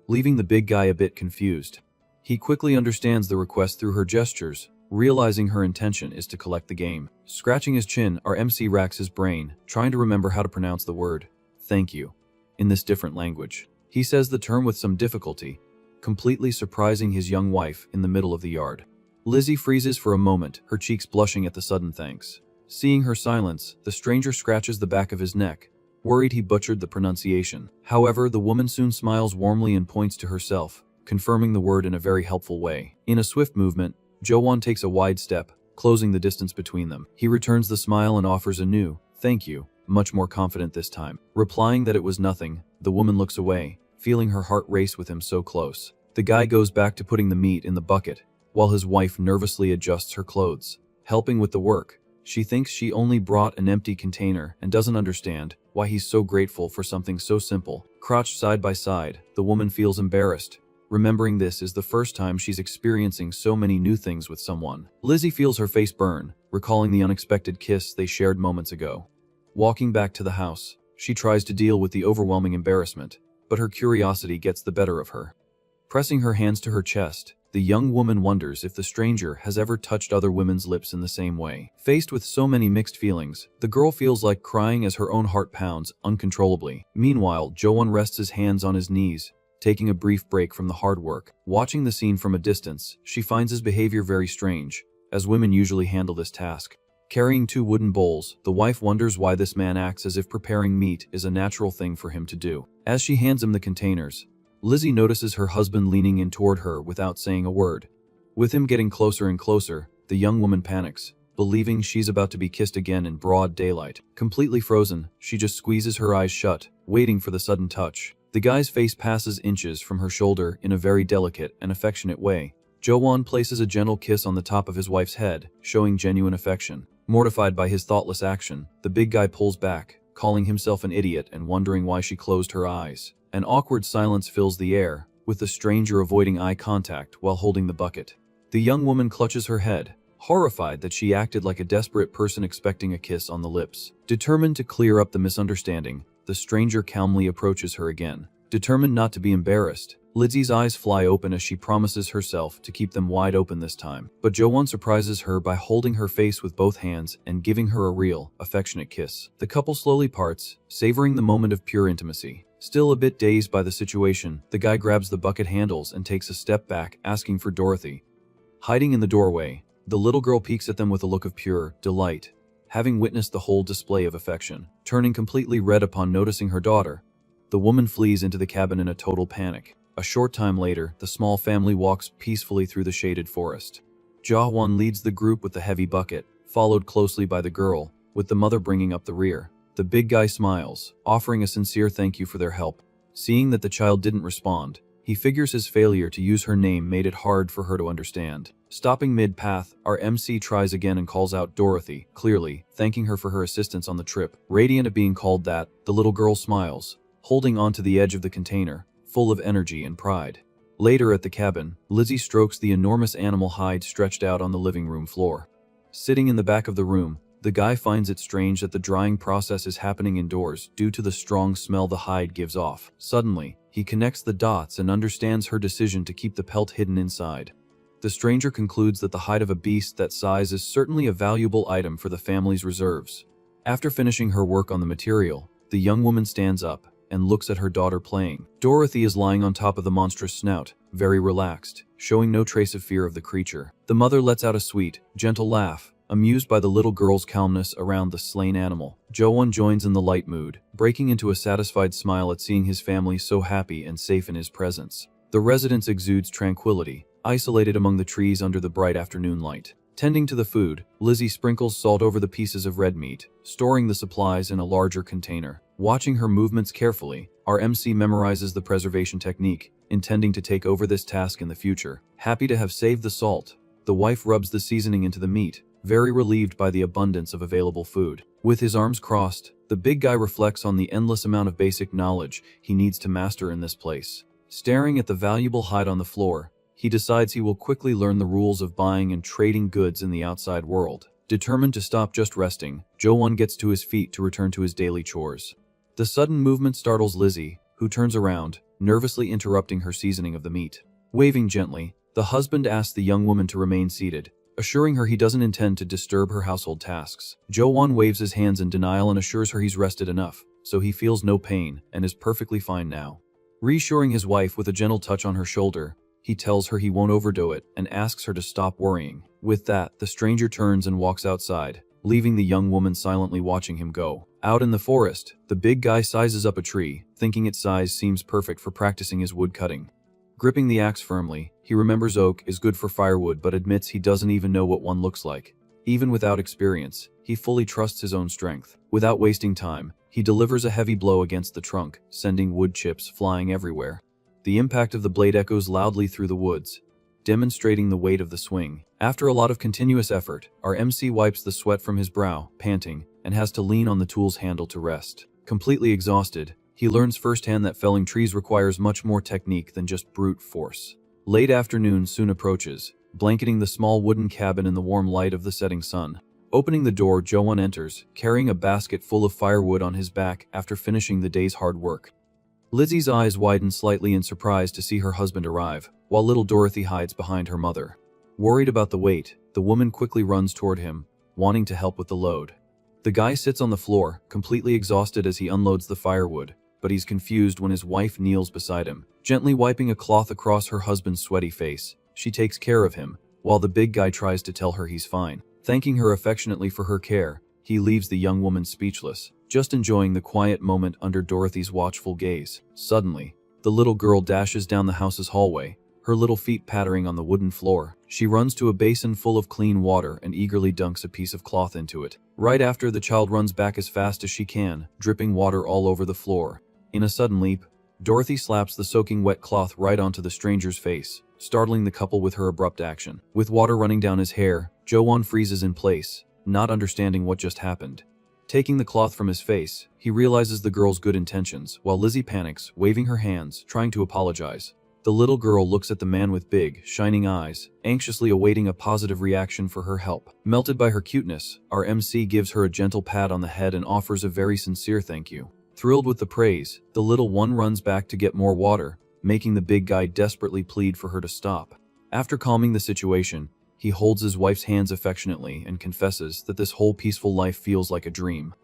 leaving the big guy a bit confused. He quickly understands the request through her gestures, realizing her intention is to collect the game. Scratching his chin, our MC racks his brain, trying to remember how to pronounce the word "thank you" in this different language. He says the term with some difficulty, completely surprising his young wife in the middle of the yard. Lizzie freezes for a moment, her cheeks blushing at the sudden thanks. Seeing her silence, the stranger scratches the back of his neck, worried he butchered the pronunciation. However, the woman soon smiles warmly and points to herself, confirming the word in a very helpful way. In a swift movement, Jo-won takes a wide step, closing the distance between them. He returns the smile and offers a new "thank you," much more confident this time. Replying that it was nothing, the woman looks away, feeling her heart race with him so close. The guy goes back to putting the meat in the bucket, while his wife nervously adjusts her clothes, helping with the work. She thinks she only brought an empty container and doesn't understand why he's so grateful for something so simple. Crouched side by side, the woman feels embarrassed, remembering this is the first time she's experiencing so many new things with someone. Lizzie feels her face burn, recalling the unexpected kiss they shared moments ago. Walking back to the house, she tries to deal with the overwhelming embarrassment, but her curiosity gets the better of her. Pressing her hands to her chest, the young woman wonders if the stranger has ever touched other women's lips in the same way. Faced with so many mixed feelings, the girl feels like crying as her own heart pounds uncontrollably. Meanwhile, Jo-won rests his hands on his knees, taking a brief break from the hard work. Watching the scene from a distance, she finds his behavior very strange, as women usually handle this task. Carrying 2 wooden bowls, the wife wonders why this man acts as if preparing meat is a natural thing for him to do. As she hands him the containers, Lizzie notices her husband leaning in toward her without saying a word. With him getting closer and closer, the young woman panics, believing she's about to be kissed again in broad daylight. Completely frozen, she just squeezes her eyes shut, waiting for the sudden touch. The guy's face passes inches from her shoulder in a very delicate and affectionate way. Jo-won places a gentle kiss on the top of his wife's head, showing genuine affection. Mortified by his thoughtless action, the big guy pulls back, calling himself an idiot and wondering why she closed her eyes. An awkward silence fills the air, with the stranger avoiding eye contact while holding the bucket. The young woman clutches her head, horrified that she acted like a desperate person expecting a kiss on the lips. Determined to clear up the misunderstanding, the stranger calmly approaches her again. Determined not to be embarrassed, Lizzie's eyes fly open as she promises herself to keep them wide open this time. But Jo-won surprises her by holding her face with both hands and giving her a real, affectionate kiss. The couple slowly parts, savoring the moment of pure intimacy. Still a bit dazed by the situation, the guy grabs the bucket handles and takes a step back, asking for Dorothy. Hiding in the doorway, the little girl peeks at them with a look of pure delight, having witnessed the whole display of affection. Turning completely red upon noticing her daughter, the woman flees into the cabin in a total panic. A short time later, the small family walks peacefully through the shaded forest. Jo-won leads the group with the heavy bucket, followed closely by the girl, with the mother bringing up the rear. The big guy smiles, offering a sincere thank you for their help. Seeing that the child didn't respond, he figures his failure to use her name made it hard for her to understand. Stopping mid-path, our MC tries again and calls out Dorothy, clearly thanking her for her assistance on the trip. Radiant at being called that, the little girl smiles, holding onto the edge of the container, full of energy and pride. Later at the cabin, Lizzie strokes the enormous animal hide stretched out on the living room floor. Sitting in the back of the room, the guy finds it strange that the drying process is happening indoors due to the strong smell the hide gives off. Suddenly, he connects the dots and understands her decision to keep the pelt hidden inside. The stranger concludes that the hide of a beast that size is certainly a valuable item for the family's reserves. After finishing her work on the material, the young woman stands up and looks at her daughter playing. Dorothy is lying on top of the monstrous snout, very relaxed, showing no trace of fear of the creature. The mother lets out a sweet, gentle laugh, amused by the little girl's calmness around the slain animal. Jo-won joins in the light mood, breaking into a satisfied smile at seeing his family so happy and safe in his presence. The residence exudes tranquility, isolated among the trees under the bright afternoon light. Tending to the food, Lizzie sprinkles salt over the pieces of red meat, storing the supplies in a larger container. Watching her movements carefully, our MC memorizes the preservation technique, intending to take over this task in the future. Happy to have saved the salt, the wife rubs the seasoning into the meat, very relieved by the abundance of available food. With his arms crossed, the big guy reflects on the endless amount of basic knowledge he needs to master in this place. Staring at the valuable hide on the floor, he decides he will quickly learn the rules of buying and trading goods in the outside world. Determined to stop just resting, Jo-won gets to his feet to return to his daily chores. The sudden movement startles Lizzie, who turns around, nervously interrupting her seasoning of the meat. Waving gently, the husband asks the young woman to remain seated, assuring her he doesn't intend to disturb her household tasks. Jo-won waves his hands in denial and assures her he's rested enough, so he feels no pain and is perfectly fine now. Reassuring his wife with a gentle touch on her shoulder, he tells her he won't overdo it and asks her to stop worrying. With that, the stranger turns and walks outside, leaving the young woman silently watching him go. Out in the forest, the big guy sizes up a tree, thinking its size seems perfect for practicing his wood cutting. Gripping the axe firmly, he remembers oak is good for firewood but admits he doesn't even know what one looks like. Even without experience, he fully trusts his own strength. Without wasting time, he delivers a heavy blow against the trunk, sending wood chips flying everywhere. The impact of the blade echoes loudly through the woods, demonstrating the weight of the swing. After a lot of continuous effort, our MC wipes the sweat from his brow, panting, and has to lean on the tool's handle to rest. Completely exhausted, he learns firsthand that felling trees requires much more technique than just brute force. Late afternoon soon approaches, blanketing the small wooden cabin in the warm light of the setting sun. Opening the door, Jo-won enters, carrying a basket full of firewood on his back after finishing the day's hard work. Lizzie's eyes widen slightly in surprise to see her husband arrive, while little Dorothy hides behind her mother. Worried about the weight, the woman quickly runs toward him, wanting to help with the load. The guy sits on the floor, completely exhausted as he unloads the firewood, but he's confused when his wife kneels beside him. Gently wiping a cloth across her husband's sweaty face, she takes care of him, while the big guy tries to tell her he's fine. Thanking her affectionately for her care, he leaves the young woman speechless, just enjoying the quiet moment under Dorothy's watchful gaze. Suddenly, the little girl dashes down the house's hallway, her little feet pattering on the wooden floor. She runs to a basin full of clean water and eagerly dunks a piece of cloth into it. Right after, the child runs back as fast as she can, dripping water all over the floor. In a sudden leap, Dorothy slaps the soaking wet cloth right onto the stranger's face, startling the couple with her abrupt action. With water running down his hair, Jo-won freezes in place, not understanding what just happened. Taking the cloth from his face, he realizes the girl's good intentions, while Lizzie panics, waving her hands, trying to apologize. The little girl looks at the man with big, shining eyes, anxiously awaiting a positive reaction for her help. Melted by her cuteness, our MC gives her a gentle pat on the head and offers a very sincere thank you. Thrilled with the praise, the little one runs back to get more water, making the big guy desperately plead for her to stop. After calming the situation, he holds his wife's hands affectionately and confesses that this whole peaceful life feels like a dream.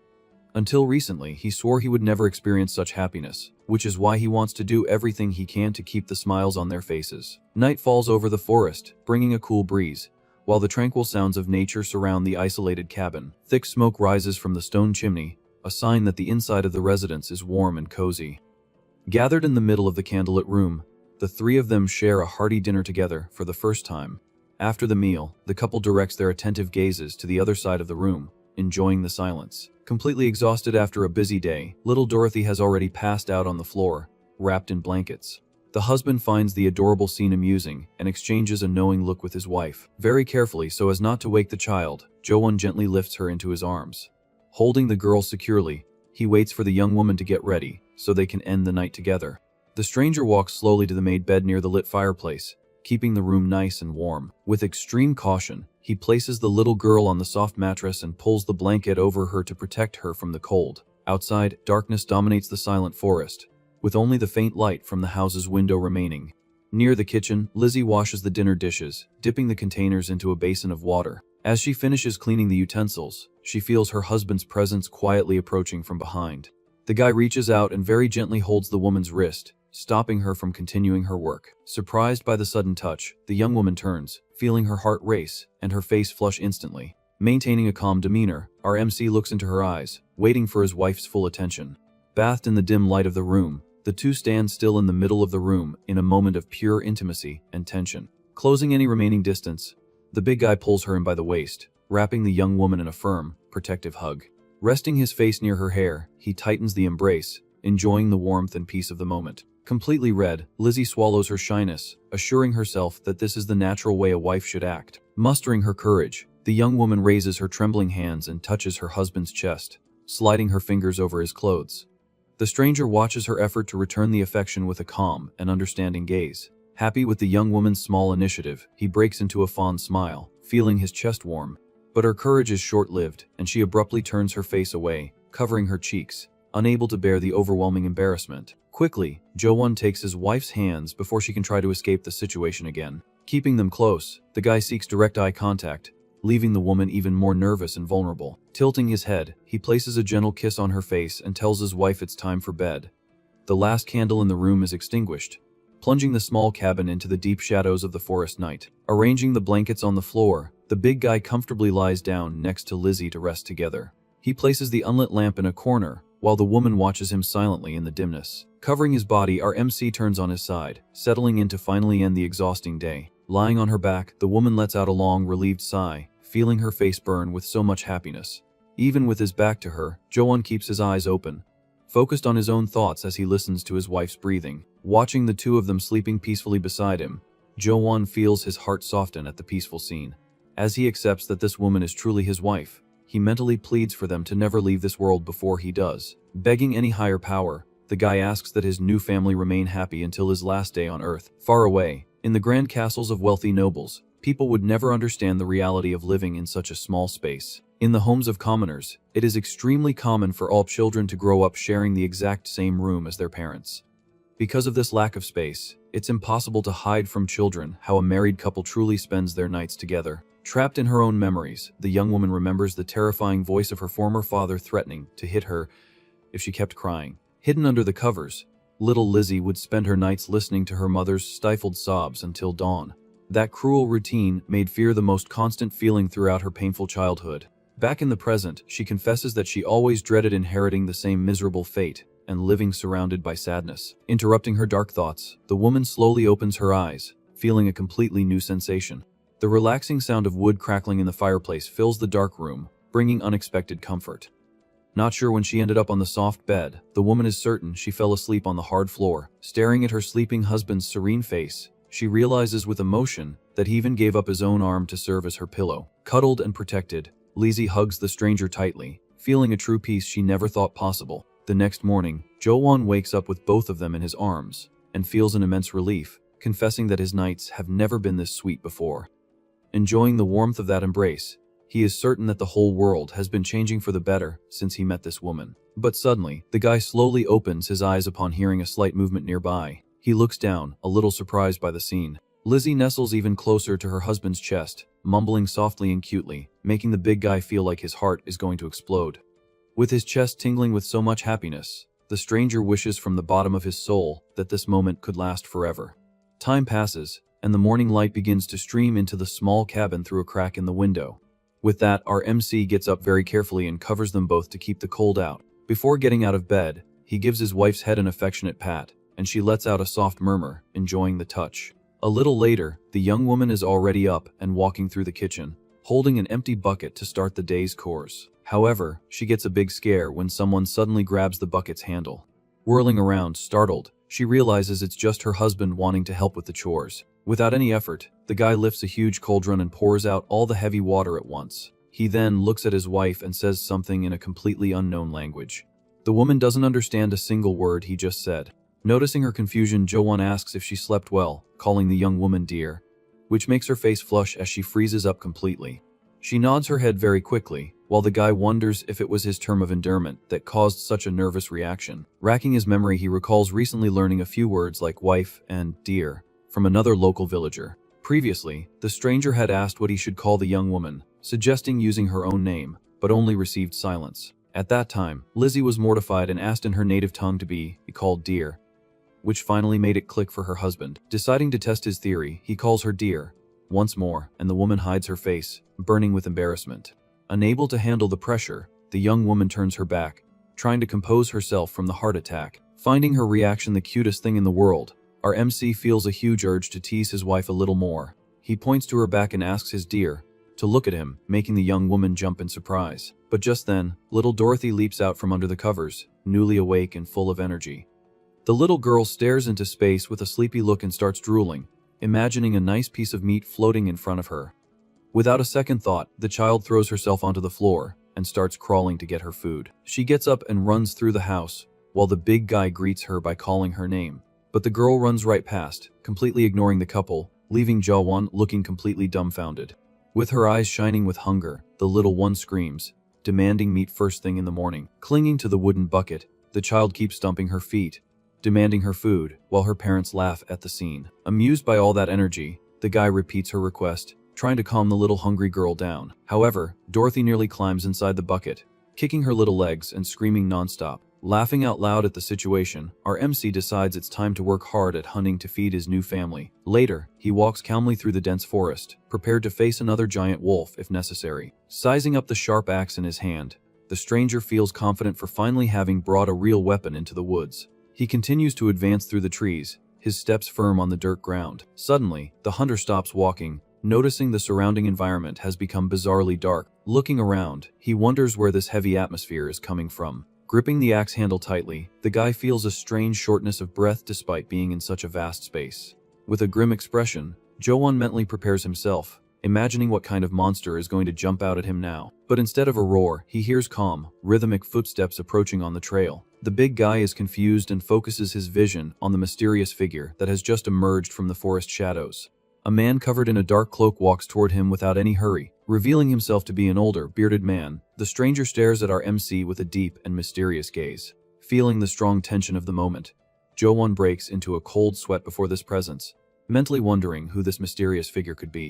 Until recently, he swore he would never experience such happiness, which is why he wants to do everything he can to keep the smiles on their faces. Night falls over the forest, bringing a cool breeze, while the tranquil sounds of nature surround the isolated cabin. Thick smoke rises from the stone chimney, a sign that the inside of the residence is warm and cozy. Gathered in the middle of the candlelit room, the three of them share a hearty dinner together for the first time. After the meal, the couple directs their attentive gazes to the other side of the room, enjoying the silence. Completely exhausted after a busy day, little Dorothy has already passed out on the floor, wrapped in blankets. The husband finds the adorable scene amusing and exchanges a knowing look with his wife. Very carefully, so as not to wake the child, Jo-won gently lifts her into his arms. Holding the girl securely, he waits for the young woman to get ready, so they can end the night together. The stranger walks slowly to the made bed near the lit fireplace, keeping the room nice and warm. With extreme caution, he places the little girl on the soft mattress and pulls the blanket over her to protect her from the cold. Outside, darkness dominates the silent forest, with only the faint light from the house's window remaining. Near the kitchen, Lizzie washes the dinner dishes, dipping the containers into a basin of water. As she finishes cleaning the utensils, she feels her husband's presence quietly approaching from behind. The guy reaches out and very gently holds the woman's wrist, stopping her from continuing her work. Surprised by the sudden touch, the young woman turns, feeling her heart race and her face flush instantly. Maintaining a calm demeanor, our MC looks into her eyes, waiting for his wife's full attention. Bathed in the dim light of the room, the two stand still in the middle of the room in a moment of pure intimacy and tension. Closing any remaining distance, the big guy pulls her in by the waist, wrapping the young woman in a firm, protective hug. Resting his face near her hair, he tightens the embrace, enjoying the warmth and peace of the moment. Completely red, Lizzie swallows her shyness, assuring herself that this is the natural way a wife should act. Mustering her courage, the young woman raises her trembling hands and touches her husband's chest, sliding her fingers over his clothes. The stranger watches her effort to return the affection with a calm and understanding gaze. Happy with the young woman's small initiative, he breaks into a fond smile, feeling his chest warm. But her courage is short-lived, and she abruptly turns her face away, covering her cheeks, unable to bear the overwhelming embarrassment. Quickly, Jo-won takes his wife's hands before she can try to escape the situation again. Keeping them close, the guy seeks direct eye contact, leaving the woman even more nervous and vulnerable. Tilting his head, he places a gentle kiss on her face and tells his wife it's time for bed. The last candle in the room is extinguished, plunging the small cabin into the deep shadows of the forest night. Arranging the blankets on the floor, the big guy comfortably lies down next to Lizzie to rest together. He places the unlit lamp in a corner, while the woman watches him silently in the dimness. Covering his body, our MC turns on his side, settling in to finally end the exhausting day. Lying on her back, the woman lets out a long, relieved sigh, feeling her face burn with so much happiness. Even with his back to her, Jo-won keeps his eyes open, focused on his own thoughts as he listens to his wife's breathing. Watching the two of them sleeping peacefully beside him, Jo-won feels his heart soften at the peaceful scene. As he accepts that this woman is truly his wife, he mentally pleads for them to never leave this world before he does. Begging any higher power, the guy asks that his new family remain happy until his last day on Earth. Far away, in the grand castles of wealthy nobles, people would never understand the reality of living in such a small space. In the homes of commoners, it is extremely common for all children to grow up sharing the exact same room as their parents. Because of this lack of space, it's impossible to hide from children how a married couple truly spends their nights together. Trapped in her own memories, the young woman remembers the terrifying voice of her former father threatening to hit her if she kept crying. Hidden under the covers, little Lizzie would spend her nights listening to her mother's stifled sobs until dawn. That cruel routine made fear the most constant feeling throughout her painful childhood. Back in the present, she confesses that she always dreaded inheriting the same miserable fate and living surrounded by sadness. Interrupting her dark thoughts, the woman slowly opens her eyes, feeling a completely new sensation. The relaxing sound of wood crackling in the fireplace fills the dark room, bringing unexpected comfort. Not sure when she ended up on the soft bed, the woman is certain she fell asleep on the hard floor. Staring at her sleeping husband's serene face, she realizes with emotion that he even gave up his own arm to serve as her pillow. Cuddled and protected, Lizzie hugs the stranger tightly, feeling a true peace she never thought possible. The next morning, Jo-won wakes up with both of them in his arms and feels an immense relief, confessing that his nights have never been this sweet before. Enjoying the warmth of that embrace, he is certain that the whole world has been changing for the better since he met this woman. But suddenly, the guy slowly opens his eyes upon hearing a slight movement nearby. He looks down, a little surprised by the scene. Lizzie nestles even closer to her husband's chest, mumbling softly and cutely, making the big guy feel like his heart is going to explode. With his chest tingling with so much happiness, the stranger wishes from the bottom of his soul that this moment could last forever. Time passes, and the morning light begins to stream into the small cabin through a crack in the window. With that, our MC gets up very carefully and covers them both to keep the cold out. Before getting out of bed, he gives his wife's head an affectionate pat, and she lets out a soft murmur, enjoying the touch. A little later, the young woman is already up and walking through the kitchen, holding an empty bucket to start the day's chores. However, she gets a big scare when someone suddenly grabs the bucket's handle. Whirling around, startled, she realizes it's just her husband wanting to help with the chores. Without any effort, the guy lifts a huge cauldron and pours out all the heavy water at once. He then looks at his wife and says something in a completely unknown language. The woman doesn't understand a single word he just said. Noticing her confusion, Jo-won asks if she slept well, calling the young woman dear, which makes her face flush as she freezes up completely. She nods her head very quickly, while the guy wonders if it was his term of endearment that caused such a nervous reaction. Racking his memory, he recalls recently learning a few words like wife and dear from another local villager. Previously, the stranger had asked what he should call the young woman, suggesting using her own name, but only received silence. At that time, Lizzie was mortified and asked in her native tongue to be called dear, which finally made it click for her husband. Deciding to test his theory, he calls her dear once more, and the woman hides her face, burning with embarrassment. Unable to handle the pressure, the young woman turns her back, trying to compose herself from the heart attack. Finding her reaction the cutest thing in the world, our MC feels a huge urge to tease his wife a little more. He points to her back and asks his dear to look at him, making the young woman jump in surprise. But just then, little Dorothy leaps out from under the covers, newly awake and full of energy. The little girl stares into space with a sleepy look and starts drooling, imagining a nice piece of meat floating in front of her. Without a second thought, the child throws herself onto the floor and starts crawling to get her food. She gets up and runs through the house, while the big guy greets her by calling her name. But the girl runs right past, completely ignoring the couple, leaving Jaewon looking completely dumbfounded. With her eyes shining with hunger, the little one screams, demanding meat first thing in the morning. Clinging to the wooden bucket, the child keeps stomping her feet, demanding her food, while her parents laugh at the scene. Amused by all that energy, the guy repeats her request, trying to calm the little hungry girl down. However, Dorothy nearly climbs inside the bucket, kicking her little legs and screaming nonstop. Laughing out loud at the situation, our MC decides it's time to work hard at hunting to feed his new family. Later, he walks calmly through the dense forest, prepared to face another giant wolf if necessary. Sizing up the sharp axe in his hand, the stranger feels confident for finally having brought a real weapon into the woods. He continues to advance through the trees, his steps firm on the dirt ground. Suddenly, the hunter stops walking, noticing the surrounding environment has become bizarrely dark. Looking around, he wonders where this heavy atmosphere is coming from. Gripping the axe handle tightly, the guy feels a strange shortness of breath despite being in such a vast space. With a grim expression, Jaewon mentally prepares himself, imagining what kind of monster is going to jump out at him now. But instead of a roar, he hears calm, rhythmic footsteps approaching on the trail. The big guy is confused and focuses his vision on the mysterious figure that has just emerged from the forest shadows. A man covered in a dark cloak walks toward him without any hurry, revealing himself to be an older, bearded man. The stranger stares at our MC with a deep and mysterious gaze. Feeling the strong tension of the moment, Jaewon breaks into a cold sweat before this presence, mentally wondering who this mysterious figure could be.